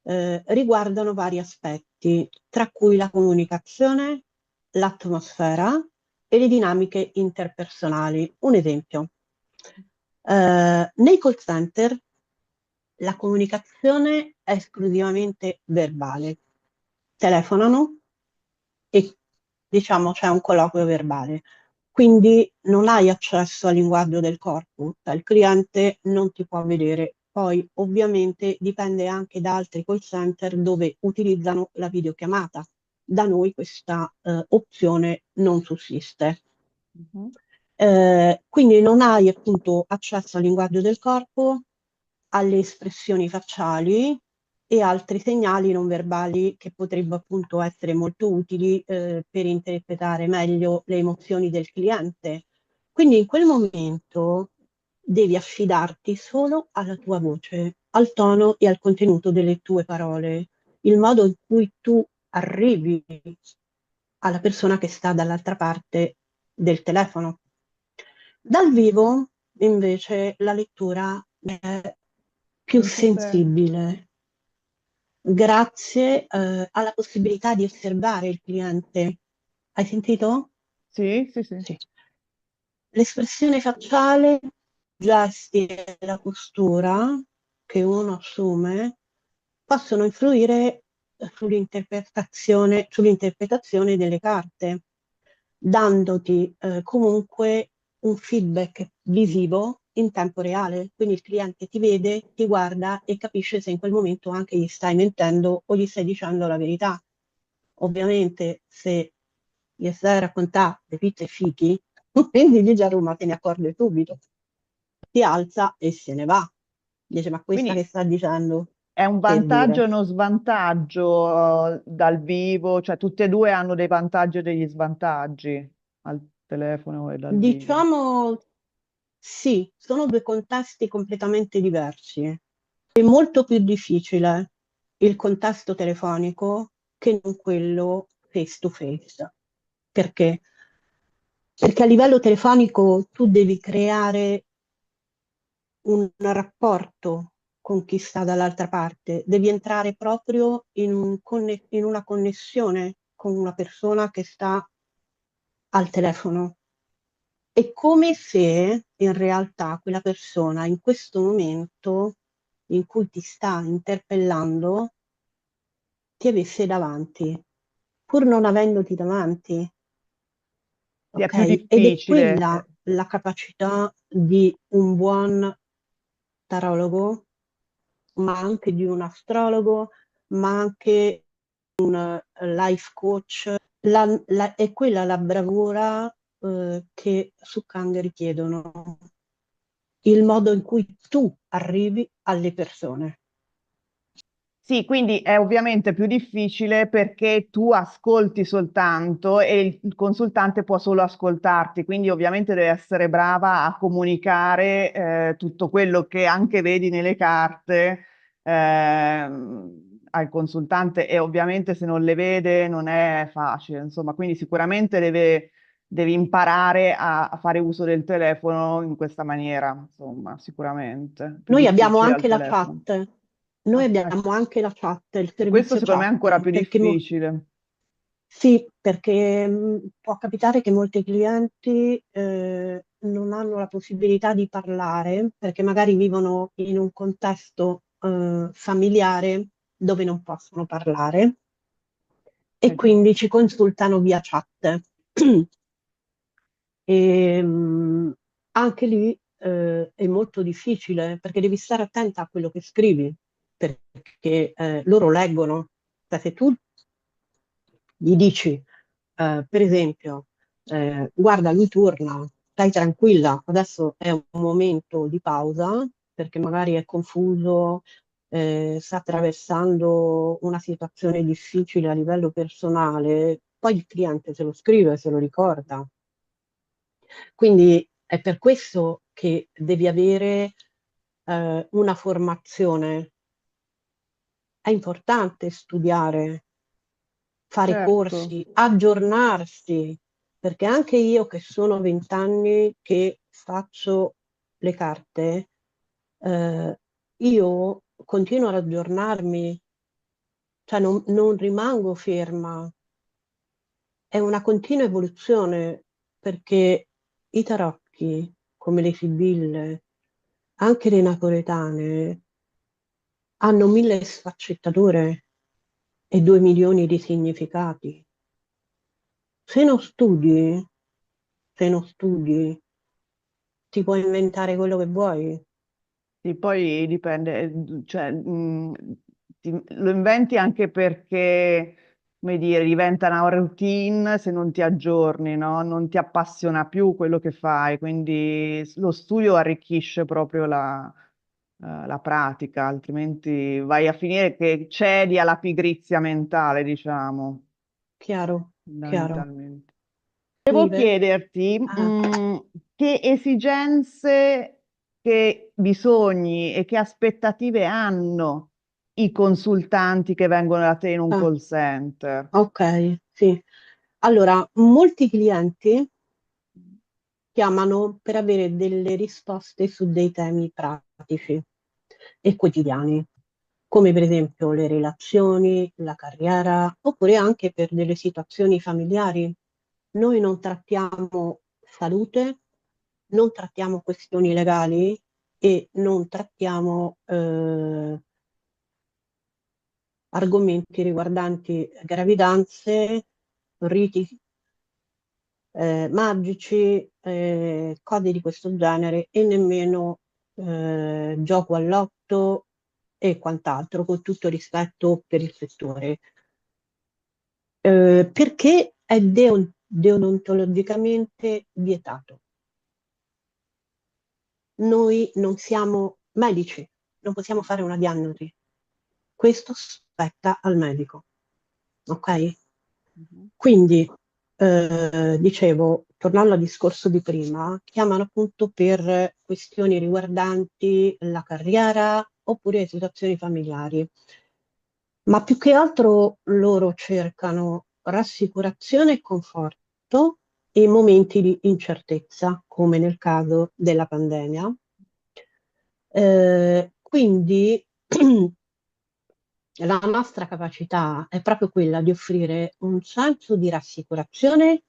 riguardano vari aspetti, tra cui la comunicazione, l'atmosfera e le dinamiche interpersonali. Un esempio, nei call center la comunicazione è esclusivamente verbale. Telefonano e diciamo c'è un colloquio verbale. Quindi non hai accesso al linguaggio del corpo, cioè il cliente non ti può vedere. Poi ovviamente dipende anche da altri call center dove utilizzano la videochiamata. Da noi questa opzione non sussiste. Mhm. Quindi non hai appunto accesso al linguaggio del corpo, alle espressioni facciali e altri segnali non verbali che potrebbero appunto essere molto utili per interpretare meglio le emozioni del cliente. Quindi in quel momento devi affidarti solo alla tua voce, al tono e al contenuto delle tue parole, il modo in cui tu arrivi alla persona che sta dall'altra parte del telefono. Dal vivo, invece, la lettura è più In che senso? sensibile, grazie, alla possibilità di osservare il cliente. Hai sentito? Sì, sì, sì. Sì. L'espressione facciale, i gesti e la postura che uno assume possono influire sull'interpretazione delle carte, dandoti comunque un feedback visivo in tempo reale. Quindi il cliente ti vede, ti guarda e capisce se in quel momento anche gli stai mentendo o gli stai dicendo la verità. Ovviamente se gli stai a raccontare le pizze e fichi, quindi lì già Roma se ne accorge subito. Si alza e se ne va. Dice, ma questa che Quindi sta dicendo? è un Per vantaggio e dire. uno svantaggio dal vivo, cioè tutte e due hanno dei vantaggi e degli svantaggi al telefono e dal vivo. Diciamo sì, sono due contesti completamente diversi. È molto più difficile il contesto telefonico che non quello face to face. Perché? Perché a livello telefonico tu devi creare un rapporto con chi sta dall'altra parte, devi entrare proprio in una connessione con una persona che sta al telefono. È come se in realtà quella persona in questo momento in cui ti sta interpellando ti avesse davanti, pur non avendoti davanti, È più ok? Ed è difficile. quella la capacità di un buon tarologo, ma anche di un astrologo, ma anche life coach. È quella la bravura che su Kang richiedono, il modo in cui tu arrivi alle persone. Sì, quindi è ovviamente più difficile perché tu ascolti soltanto e il consultante può solo ascoltarti, quindi ovviamente devi essere brava a comunicare tutto quello che anche vedi nelle carte al consultante e ovviamente se non le vede non è facile, insomma, quindi sicuramente devi imparare a fare uso del telefono in questa maniera, insomma, sicuramente. Più Noi abbiamo difficile al anche la telefono. chat, noi abbiamo anche la chat, il Questo servizio secondo me è ancora chat, più perché difficile. sì, perché può capitare che molti clienti non hanno la possibilità di parlare perché magari vivono in un contesto familiare dove non possono parlare e Già. quindi ci consultano via chat. E, anche lì è molto difficile perché devi stare attenta a quello che scrivi, perché loro leggono. Cioè, se tu gli dici, per esempio, guarda, lui torna, stai tranquilla, adesso è un momento di pausa perché magari è confuso, sta attraversando una situazione difficile a livello personale, poi il cliente se lo scrive, se lo ricorda. Quindi è per questo che devi avere una formazione. È importante studiare, fare Certo. corsi, aggiornarsi, perché anche io che sono 20 anni che faccio le carte, io continuo ad aggiornarmi, cioè non rimango ferma, è una continua evoluzione perché i tarocchi, come le sibille, anche le napoletane, hanno 1000 sfaccettature e 2 milioni di significati. Se non studi, se non studi, ti puoi inventare quello che vuoi. Sì, poi dipende, cioè, lo inventi anche perché, come dire, diventa una routine se non ti aggiorni, no? Non ti appassiona più quello che fai, quindi lo studio arricchisce proprio la pratica, altrimenti vai a finire che cedi alla pigrizia mentale, diciamo, Chiaro, chiaro. fondamentalmente. Devo Vive? chiederti, Ah, che esigenze, che bisogni e che aspettative hanno i consultanti che vengono da te in un ah, call center? ok, sì. Allora, molti clienti chiamano per avere delle risposte su dei temi pratici e quotidiani, come per esempio le relazioni, la carriera, oppure anche per delle situazioni familiari. Noi non trattiamo salute, non trattiamo questioni legali e non trattiamo argomenti riguardanti gravidanze, riti magici, cose di questo genere e nemmeno gioco all'otto e quant'altro, con tutto rispetto per il settore. Perché è deontologicamente vietato. Noi non siamo medici, non possiamo fare una diagnosi. Questo spetta al medico, ok? Mhm. Quindi, dicevo, tornando al discorso di prima, chiamano appunto per questioni riguardanti la carriera oppure le situazioni familiari, ma più che altro loro cercano rassicurazione e conforto in momenti di incertezza, come nel caso della pandemia. Quindi la nostra capacità è proprio quella di offrire un senso di rassicurazione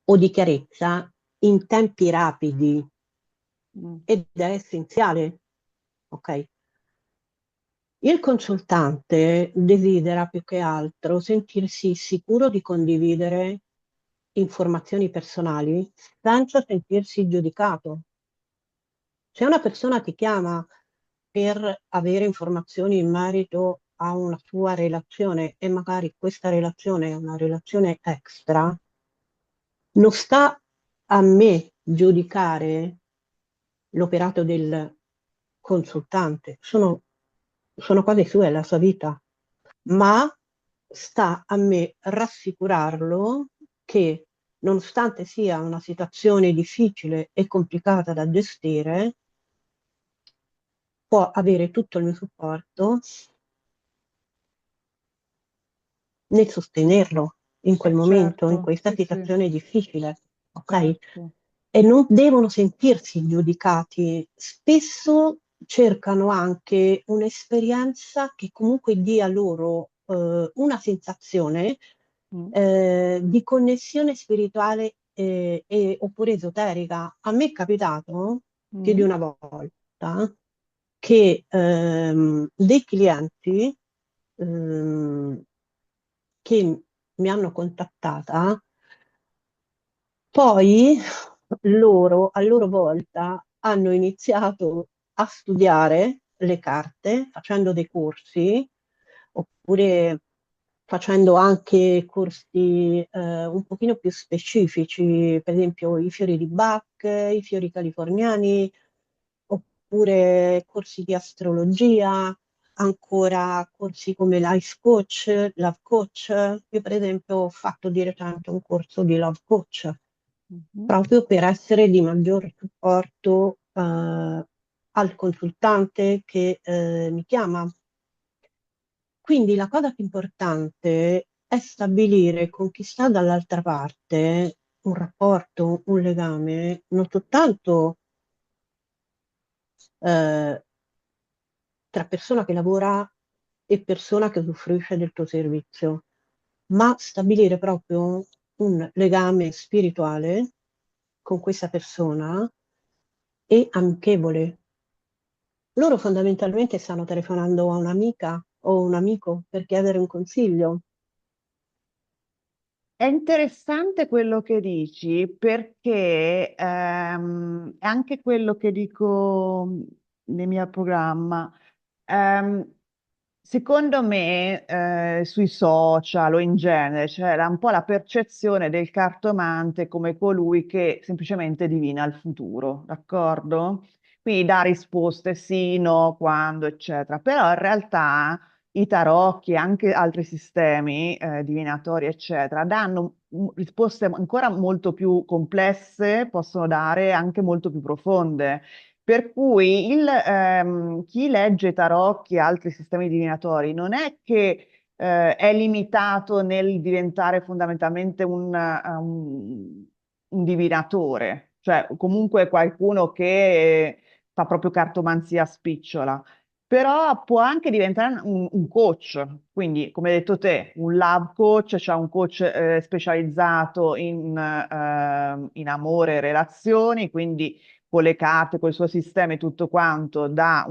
o di chiarezza in tempi rapidi Mm. ed è essenziale, ok? Il consultante desidera più che altro sentirsi sicuro di condividere informazioni personali senza sentirsi giudicato. Se una persona ti chiama per avere informazioni in merito a una sua relazione e magari questa relazione è una relazione extra, non sta a me giudicare l'operato del consultante, sono cose sue, è la sua vita, ma sta a me rassicurarlo che nonostante sia una situazione difficile e complicata da gestire, può avere tutto il mio supporto nel sostenerlo in quel momento, in Certo, questa sì, sì, situazione difficile, ok? certo. E non devono sentirsi giudicati. Spesso cercano anche un'esperienza che comunque dia loro una sensazione Mm, di connessione spirituale oppure esoterica. A me è capitato più di mm, una volta che dei clienti ehm, che mi hanno contattata, poi loro a loro volta hanno iniziato a studiare le carte facendo dei corsi oppure facendo anche corsi un pochino più specifici, per esempio i fiori di Bach, i fiori californiani, oppure corsi di astrologia, ancora corsi come Life Coach, Love Coach. Io per esempio ho fatto di recente un corso di Love Coach, mhm. proprio per essere di maggior supporto al consultante che mi chiama. Quindi la cosa più importante è stabilire con chi sta dall'altra parte un rapporto, un legame, non soltanto eh, tra persona che lavora e persona che usufruisce del tuo servizio, ma stabilire proprio un legame spirituale con questa persona e amichevole. Loro fondamentalmente stanno telefonando a un'amica o un amico per chiedere un consiglio. È interessante quello che dici perché è anche quello che dico nel mio programma. Ehm, Secondo me, sui social o in genere c'era un po' la percezione del cartomante come colui che semplicemente divina il futuro, d'accordo? Quindi dà risposte sì, no, quando, eccetera. Però in realtà i tarocchi e anche altri sistemi, divinatori, eccetera, danno risposte ancora molto più complesse, possono dare anche molto più profonde. Per cui chi legge i tarocchi e altri sistemi divinatori non è che è limitato nel diventare fondamentalmente un divinatore, cioè comunque qualcuno che fa proprio cartomanzia a spicciola, però può anche diventare un coach, quindi come hai detto te, un love coach, cioè un coach specializzato in amore e relazioni, quindi con le carte, col suo sistema e tutto quanto, dà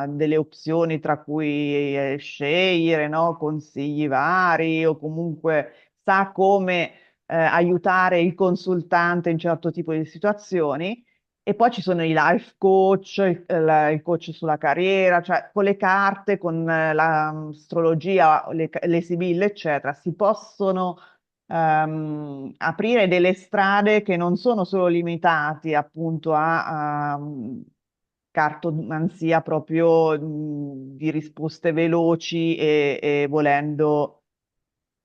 delle opzioni tra cui scegliere, no? Consigli vari o comunque sa come aiutare il consultante in certo tipo di situazioni. E poi ci sono i life coach, il coach sulla carriera, cioè con le carte, con l'astrologia, le sibille, eccetera, si possono aprire delle strade che non sono solo limitati appunto a cartomanzia proprio di risposte veloci e volendo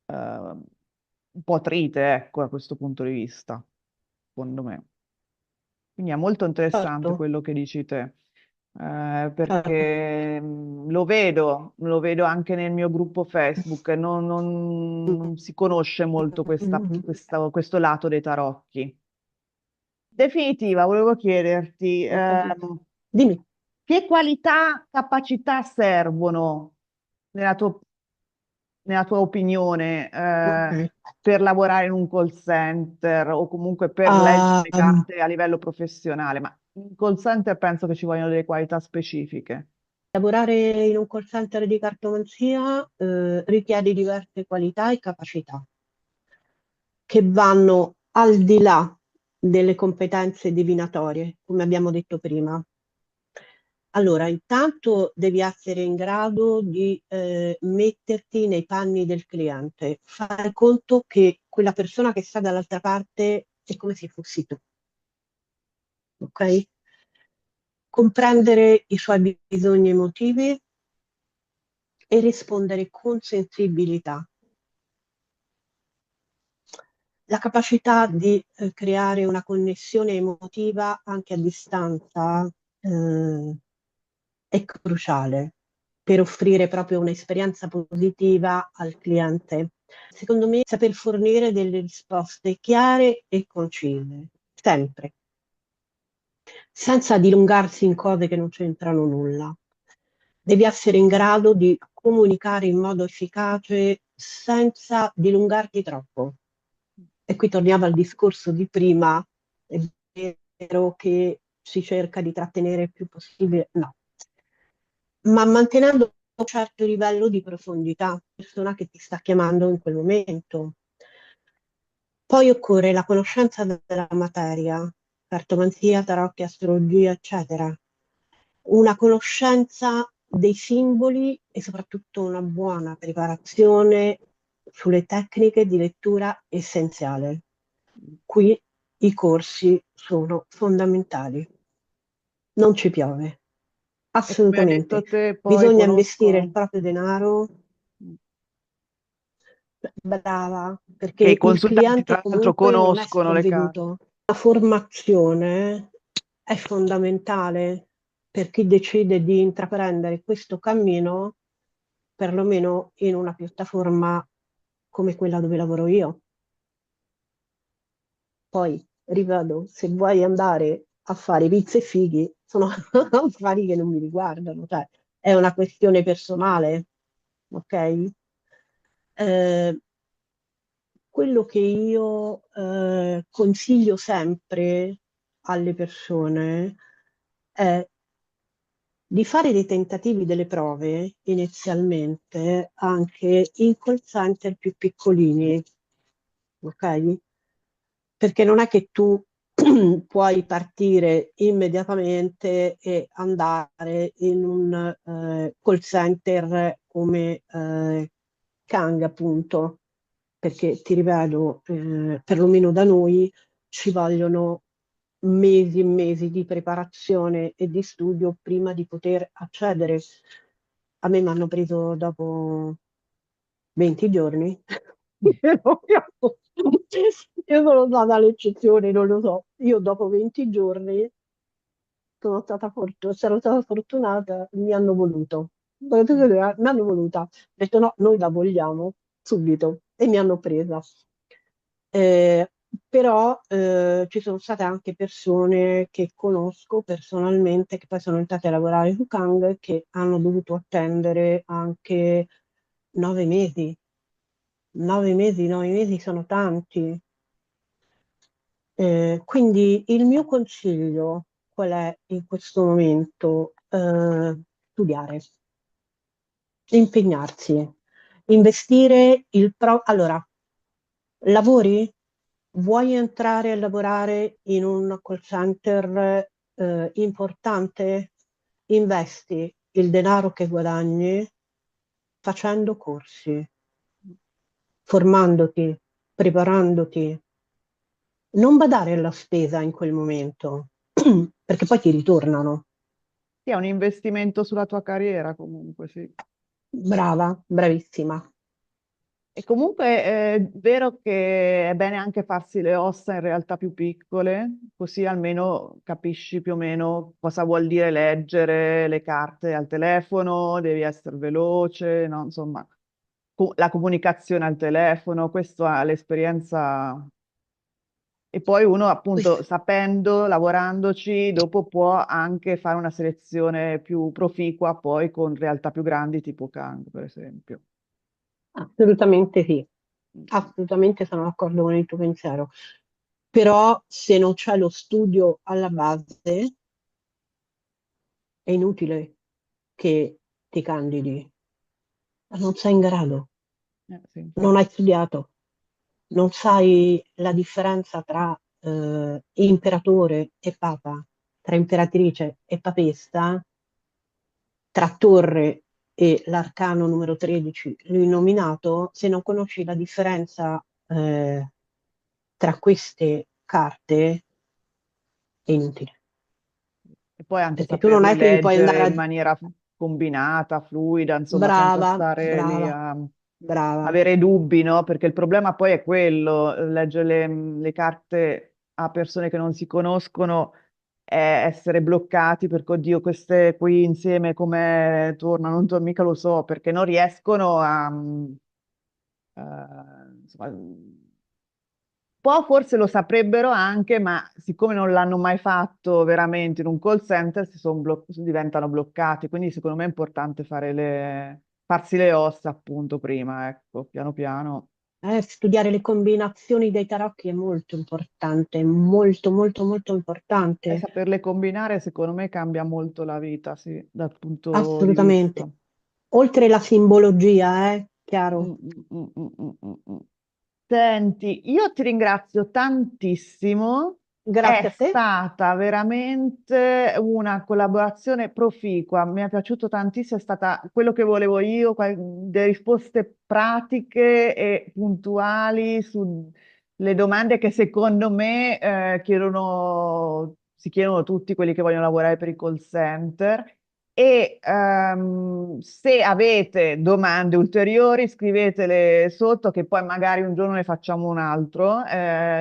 un po' trite, ecco, da questo punto di vista, secondo me. Quindi è molto interessante Certo, quello che dici te, certo. perché lo vedo anche nel mio gruppo Facebook, non si conosce molto questo lato dei tarocchi. Definitiva, volevo chiederti, Ho capito. Dimmi. Che qualità, capacità servono nella nella tua opinione, Ok. per lavorare in un call center o comunque per leggere le Um, carte a livello professionale? Ma in call center penso che ci vogliono delle qualità specifiche. Lavorare in un call center di cartomanzia richiede diverse qualità e capacità che vanno al di là delle competenze divinatorie, come abbiamo detto prima. Allora, intanto devi essere in grado di metterti nei panni del cliente, fare conto che quella persona che sta dall'altra parte è come se fossi tu, ok? Comprendere i suoi bisogni emotivi e rispondere con sensibilità. La capacità di creare una connessione emotiva anche a distanza è cruciale per offrire proprio un'esperienza positiva al cliente. Secondo me, saper fornire delle risposte chiare e concise, sempre, senza dilungarsi in cose che non c'entrano nulla. Devi essere in grado di comunicare in modo efficace senza dilungarti troppo. E qui torniamo al discorso di prima, è vero che si cerca di trattenere il più possibile, no, ma mantenendo un certo livello di profondità, persona che ti sta chiamando in quel momento. Poi occorre la conoscenza della materia, cartomanzia, tarocchi, astrologia, eccetera. Una conoscenza dei simboli e soprattutto una buona preparazione sulle tecniche di lettura essenziale. Qui i corsi sono fondamentali. Non ci piove, E come hai assolutamente. detto te, poi Bisogna investire il conosco proprio denaro. Brava, che i perché il consultanti, cliente tra l'altro, comunque non è conoscono le carte. sprovveduto. La formazione è fondamentale per chi decide di intraprendere questo cammino, perlomeno in una piattaforma come quella dove lavoro io. Poi, ripeto, se vuoi andare a fare pizze e fighi, sono affari che non mi riguardano, cioè è una questione personale, ok? Eh, Quello che io consiglio sempre alle persone è di fare dei tentativi delle prove inizialmente anche in call center più piccolini, ok? Perché non è che tu puoi partire immediatamente e andare in un call center come Kang, appunto, perché ti ripeto, perlomeno da noi ci vogliono mesi e mesi di preparazione e di studio prima di poter accedere. A me mi hanno preso dopo 20 giorni. Io sono stata l'eccezione, non lo so. Io dopo 20 giorni sarò stata fortunata, mi hanno voluto. Mi hanno voluta. Ho detto no, noi la vogliamo subito e mi hanno presa. Eh, Però ci sono state anche persone che conosco personalmente che poi sono entrate a lavorare su Kang che hanno dovuto attendere anche 9 mesi. 9 mesi, 9 mesi sono tanti. Quindi il mio consiglio qual è in questo momento? Studiare, impegnarsi, investire Allora, lavori? Vuoi entrare a lavorare in un call center importante? Investi il denaro che guadagni facendo corsi, formandoti, preparandoti. Non badare alla spesa in quel momento, perché poi ti ritornano. Sì, è un investimento sulla tua carriera comunque, sì. Brava, bravissima. E comunque è vero che è bene anche farsi le ossa in realtà più piccole, così almeno capisci più o meno cosa vuol dire leggere le carte al telefono, devi essere veloce, no? Insomma, la comunicazione al telefono, questo è l'esperienza E poi uno appunto Questo- sapendo, lavorandoci, dopo può anche fare una selezione più proficua poi con realtà più grandi tipo Kang, per esempio. Assolutamente sì, Mm. assolutamente sono d'accordo con il tuo pensiero. Però se non c'è lo studio alla base, è inutile che ti candidi, non sei in grado, Sì, non hai infatti. studiato, non sai la differenza tra imperatore e papa, tra imperatrice e papessa, tra torre e l'arcano numero 13, lui nominato, se non conosci la differenza tra queste carte, è inutile. E poi anche Perché tu non saperli è che mi puoi andare leggere in a... maniera combinata, fluida, insomma, senza Brava, stare lì brava, a brava. avere dubbi, no? Perché il problema poi è quello, leggere le carte a persone che non si conoscono è essere bloccati perché, oddio, queste qui insieme come tornano, non mica lo so, perché non riescono a... insomma, po' forse lo saprebbero anche, ma siccome non l'hanno mai fatto veramente in un call center, diventano bloccati. Quindi secondo me è importante farsi le ossa appunto prima, ecco, piano piano. Studiare le combinazioni dei tarocchi è molto importante, molto, molto, molto E importante. saperle combinare secondo me cambia molto la vita, sì, dal punto di vista. Assolutamente. Oltre la simbologia, Mm, chiaro. mm, mm, mm, mm, mm, mm. Senti, io ti ringrazio tantissimo, è Grazie a te. stata veramente una collaborazione proficua, mi è piaciuto tantissimo, è stata quello che volevo io, delle risposte pratiche e puntuali sulle domande che secondo me si chiedono tutti quelli che vogliono lavorare per i call center. E se avete domande ulteriori, scrivetele sotto, che poi magari un giorno ne facciamo un altro,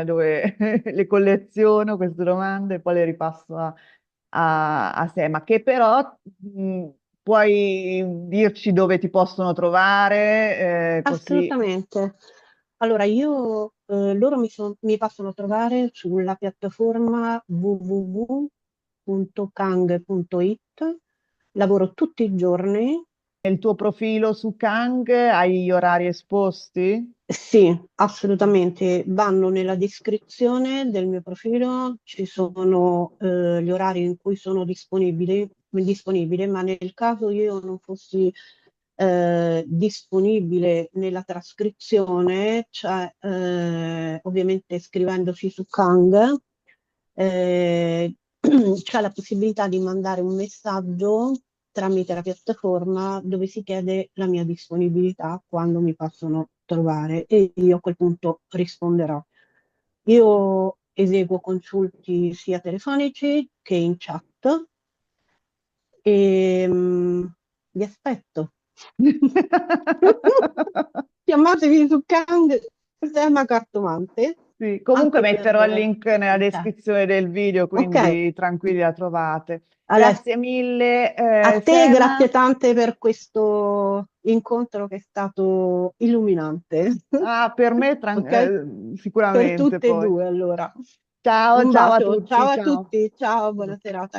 dove le colleziono queste domande e poi le ripasso a Sema, che però puoi dirci dove ti possono trovare, così. Assolutamente. Allora, loro mi possono trovare sulla piattaforma www.kang.it. Lavoro tutti i giorni. Nel tuo profilo su Kang hai gli orari esposti? Sì, assolutamente. Vanno nella descrizione del mio profilo, ci sono gli orari in cui sono disponibile, ma nel caso io non fossi disponibile nella trascrizione, cioè ovviamente scrivendoci su Kang, eh, c'è la possibilità di mandare un messaggio tramite la piattaforma dove si chiede la mia disponibilità quando mi possono trovare e io a quel punto risponderò. Io eseguo consulti sia telefonici che in chat e vi aspetto. Chiamatevi su Kang Sema Cartomante Sì, comunque anche metterò il per... link nella Ok, descrizione del video, ok. quindi tranquilli la trovate. Allora, Grazie mille, a te Sema. grazie tante per questo incontro che è stato illuminante. Ah, per me Ok? Per sicuramente tutte e poi. due, allora. Ciao, Un ciao a bacio, ciao tutti, a ciao. tutti, ciao, buona serata.